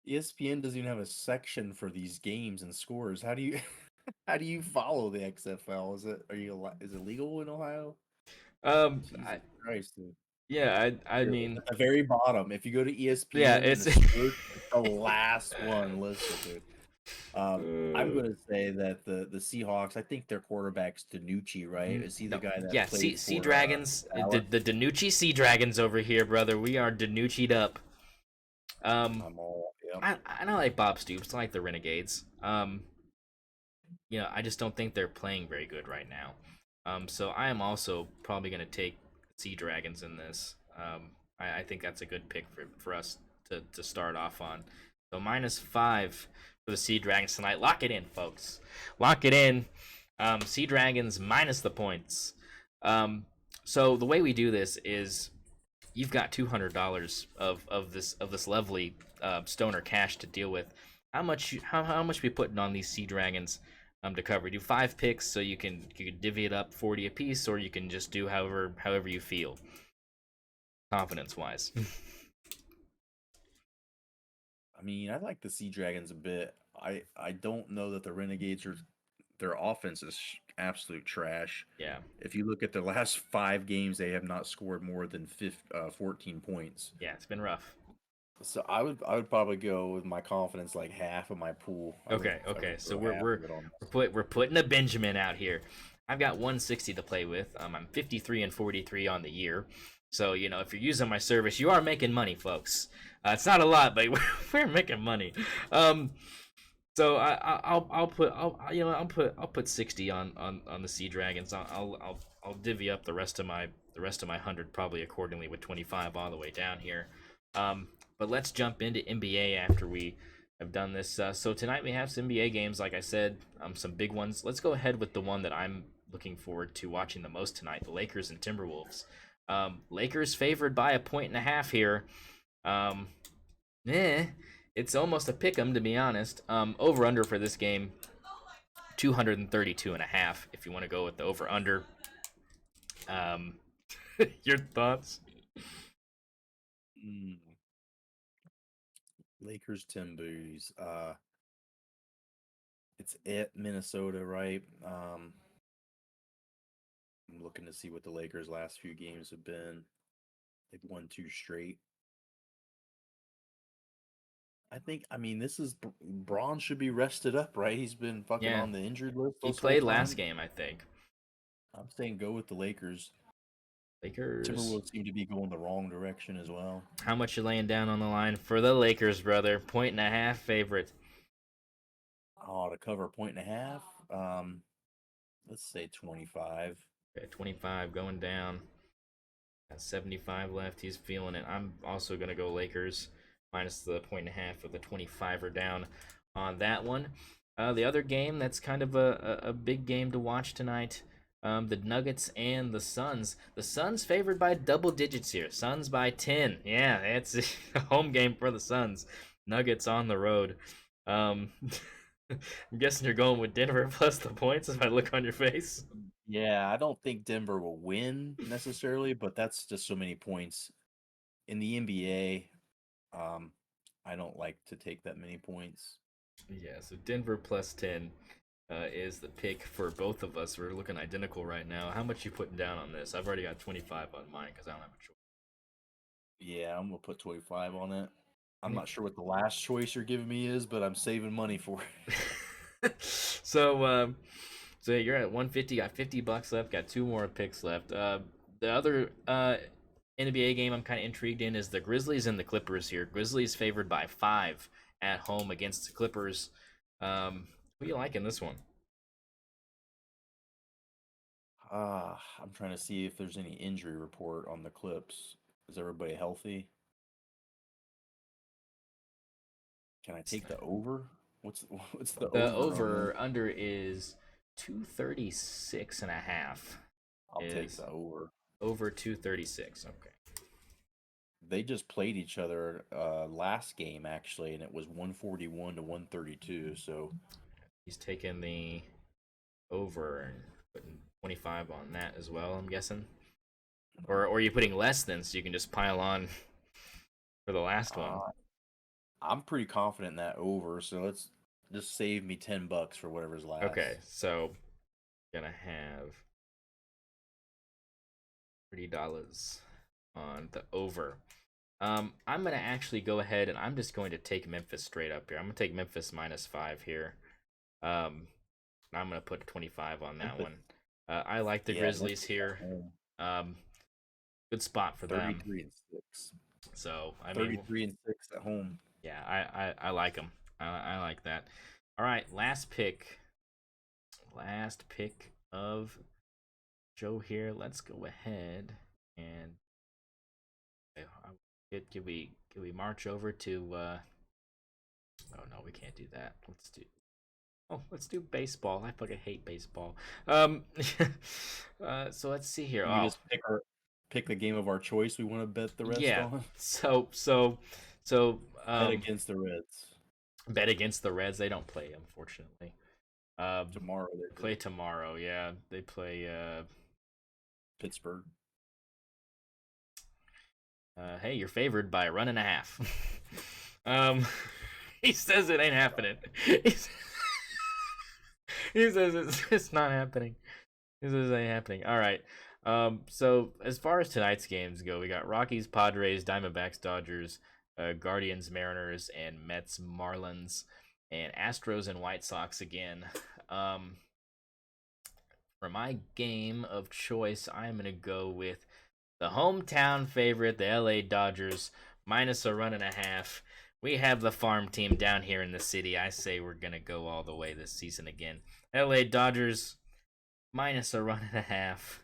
ESPN doesn't even have a section for these games and scores. How do you how do you follow the XFL? Is it legal in Ohio? um, Jesus I, Christ, dude. yeah, I Here, mean, at the very bottom, if you go to yeah, ESPN and it's the sports, The last one listed, dude. I'm Uh, gonna say that the Seahawks. I think their quarterback's Danucci, right? Is he the no, guy that yeah, played Sea for Dragons, Dallas? the Danucci Sea Dragons over here, brother. We are Danucci'd up. Um, I'm all yep. I don't like Bob Stoops. I like the Renegades. I just don't think they're playing very good right now. So I am also probably going to take Sea Dragons in this. I think that's a good pick for us to start off on. So -5 for the Sea Dragons tonight. Lock it in, folks. Lock it in. Sea Dragons minus the points. So the way we do this is you've got $200 of this lovely stoner cash to deal with. How much we putting on these Sea Dragons to cover? Do 5 picks so you can divvy it up 40 apiece, or you can just do however you feel confidence wise. I mean, I like the Sea Dragons a bit. I don't know that the Renegades are their offense is absolute trash. Yeah, If you look at their last 5 games, they have not scored more than 14 points. yeah, it's been rough. So I would probably go with my confidence like half of my pool. I would Okay. So throw we're half we're of it on we're this. we're putting a Benjamin out here. I've got 160 to play with. I'm 53 and 43 on the year. So if you're using my service, you are making money, folks. It's not a lot, but we're making money. Um, so I'll put 60 on the Sea Dragons. I'll divvy up the rest of my 100 probably accordingly with 25 all the way down here. But let's jump into NBA after we have done this. So tonight we have some NBA games, like I said, some big ones. Let's go ahead with the one that I'm looking forward to watching the most tonight: the Lakers and Timberwolves. Lakers favored by 1.5 here. Um, eh, it's almost a pick 'em, to be honest. Over under for this game 232.5. If you want to go with the over under. Um, your thoughts? Mm, Lakers Timbers. It's at Minnesota, right? I'm looking to see what the Lakers' last few games have been. They've won 2 straight. I mean, this is Braun should be rested up, right? He's been fucking Yeah, on the injured list he this whole played last time. game, I think. I'm saying go with the Lakers. Lakers. Timberwolves seem to be going the wrong direction as well. How much you laying down on the line for the Lakers, brother? 1.5 favorite. Oh, to cover a point and a half. Let's say 25. Okay, 25 going down. Got 75 left. He's feeling it. I'm also gonna go Lakers minus the 1.5 of the 25 down on that one. The other game that's kind of a big game to watch tonight. The Nuggets and the Suns. The Suns favored by double digits here. Suns by 10. Yeah, it's a home game for the Suns. Nuggets on the road. Um, I'm guessing you're going with Denver plus the points if I look on your face. Yeah, I don't think Denver will win necessarily, but that's just so many points in the NBA. I don't like to take that many points. Yeah, so Denver plus 10 is the pick for both of us. We're looking identical right now. How much you putting down on this? I've already got 25 on mine because I don't have a choice. Yeah, I'm gonna put 25 on it. I'm 20. not sure what the last choice you're giving me is, but I'm saving money for it. So you're at 150. Got $50 left. Got two more picks left. The other NBA game I'm kind of intrigued in is the Grizzlies and the Clippers here. Grizzlies favored by 5 at home against the Clippers. Who you like in this one? I'm trying to see if there's any injury report on the Clips. Is everybody healthy? Can I take the over? What's what's the The over on this? over under is 236 and a half. I'll take Is the over. over 236. Okay. They just played each other last game actually, and it was 141 to 132. So He's taking the over and putting 25 on that as well, I'm guessing. Or are you putting less than so you can just pile on for the last one? uh, I'm pretty confident in that over. So let's just save me $10 for whatever's Okay, last. so gonna have $30 on the over. I'm gonna actually go ahead and I'm just going to take Memphis straight up here. I'm gonna take Memphis -5 here. Um, I'm gonna put 25 on that Memphis, one. I like the yeah, Grizzlies Memphis at here. home, Um, good spot for them. 33-6. So I mean, 33-6 at home. yeah, I like them. I like that. All right, last pick. Last pick of Joe here. Let's go ahead and can we march over to oh no, we can't do that. Let's do baseball. I fucking hate baseball. Um so let's see here. We Oh, just pick the game of our choice we want to bet the rest yeah. on. So Bet against the Reds bet against the Reds. They don't play, unfortunately. tomorrow. They Play do. tomorrow. Yeah, they play Pittsburgh. Hey, you're favored by a run and a half. um, he says it ain't happening. He says it's not happening. He says it ain't happening. All right. So as far as tonight's games go, we got Rockies, Padres, Diamondbacks, Dodgers, Guardians, Mariners, and Mets, Marlins, and Astros and White Sox again. Um, for my game of choice, I'm gonna go with the hometown favorite, the LA Dodgers, minus a run and a half. We have the farm team down here in the city. I say we're going to go all the way this season again. LA Dodgers, minus a run and a half.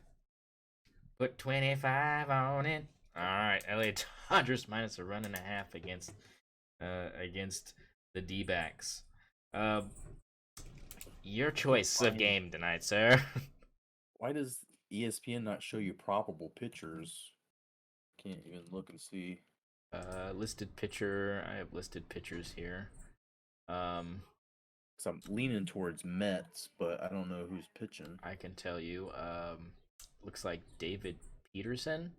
Put 25 on it. All right, LA Dodgers minus a run and a half against the D-backs. Your choice of game tonight, sir. Why does ESPN not show you probable pitchers? Can't even look and see. Listed pitcher. I have listed pitchers here. Cause I'm leaning towards Mets, but I don't know who's pitching. I can tell you. Looks like David Peterson.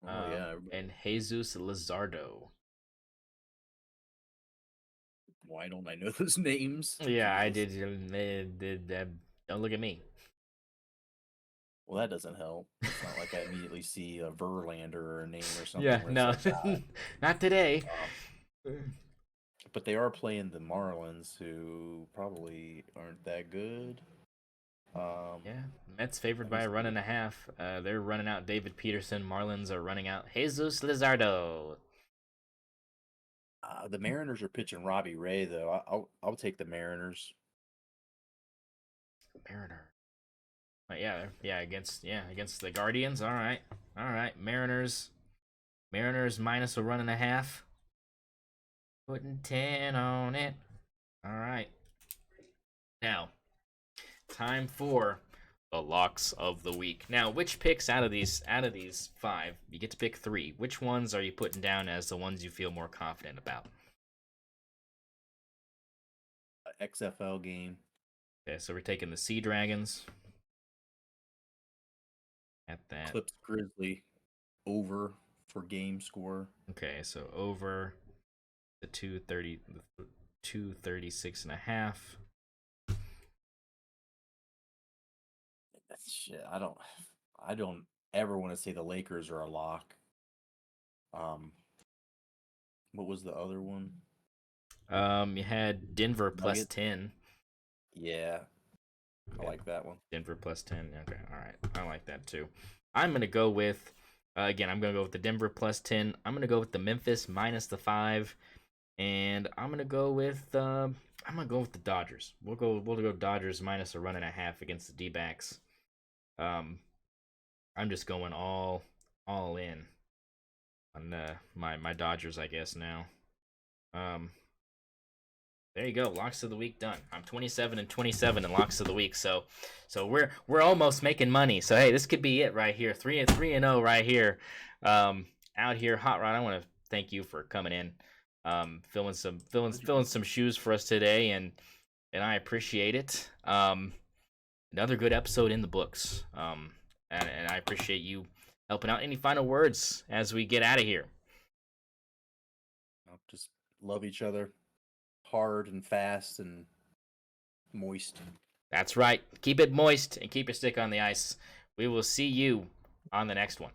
Oh yeah. And Jesus Luzardo. Why don't I know those names? Yeah, I Jesus. did. Don't look at me. Well, that doesn't help. It's not like I immediately see a Verlander or a name or something. Yeah, where no, it's like, not today. but they are playing the Marlins, who probably aren't that good. Yeah, Mets favored by a run and a half. They're running out David Peterson. Marlins are running out Jesus Luzardo. The Mariners are pitching Robbie Ray, though. I'll take the Mariners. Mariner. Yeah, against the Guardians. All right. Mariners minus a run and a half. Putting 10 on it. All right. Now, time for the locks of the week. Now, which picks out of these five? You get to pick three. Which ones are you putting down as the ones you feel more confident about? XFL game. Okay, so we're taking the Sea Dragons. At that. Clips Grizzly over for game score. Okay, so over the 236 and a half. Shit, I don't ever want to say the Lakers are a lock. What was the other one? You had Denver plus Nuggets? 10. Yeah, Okay. I like that one. Denver plus 10. Okay, all right. I like that too. I'm going to go with, again, I'm going to go with the Denver plus 10. I'm going to go with the Memphis minus the 5. And I'm going to go with the Dodgers. We'll go Dodgers minus a run and a half against the D-backs. I'm just going all in on my Dodgers, I guess now. There you go, locks of the week done. I'm 27-27 in locks of the week, so we're almost making money. So hey, this could be it right here, 3-0 right here. Out here, Hot Rod. I want to thank you for coming in, filling some shoes for us today, and I appreciate it. Another good episode in the books. And I appreciate you helping out. Any final words as we get out of here? Just love each other. Hard and fast and moist. That's right. Keep it moist and keep your stick on the ice. We will see you on the next one.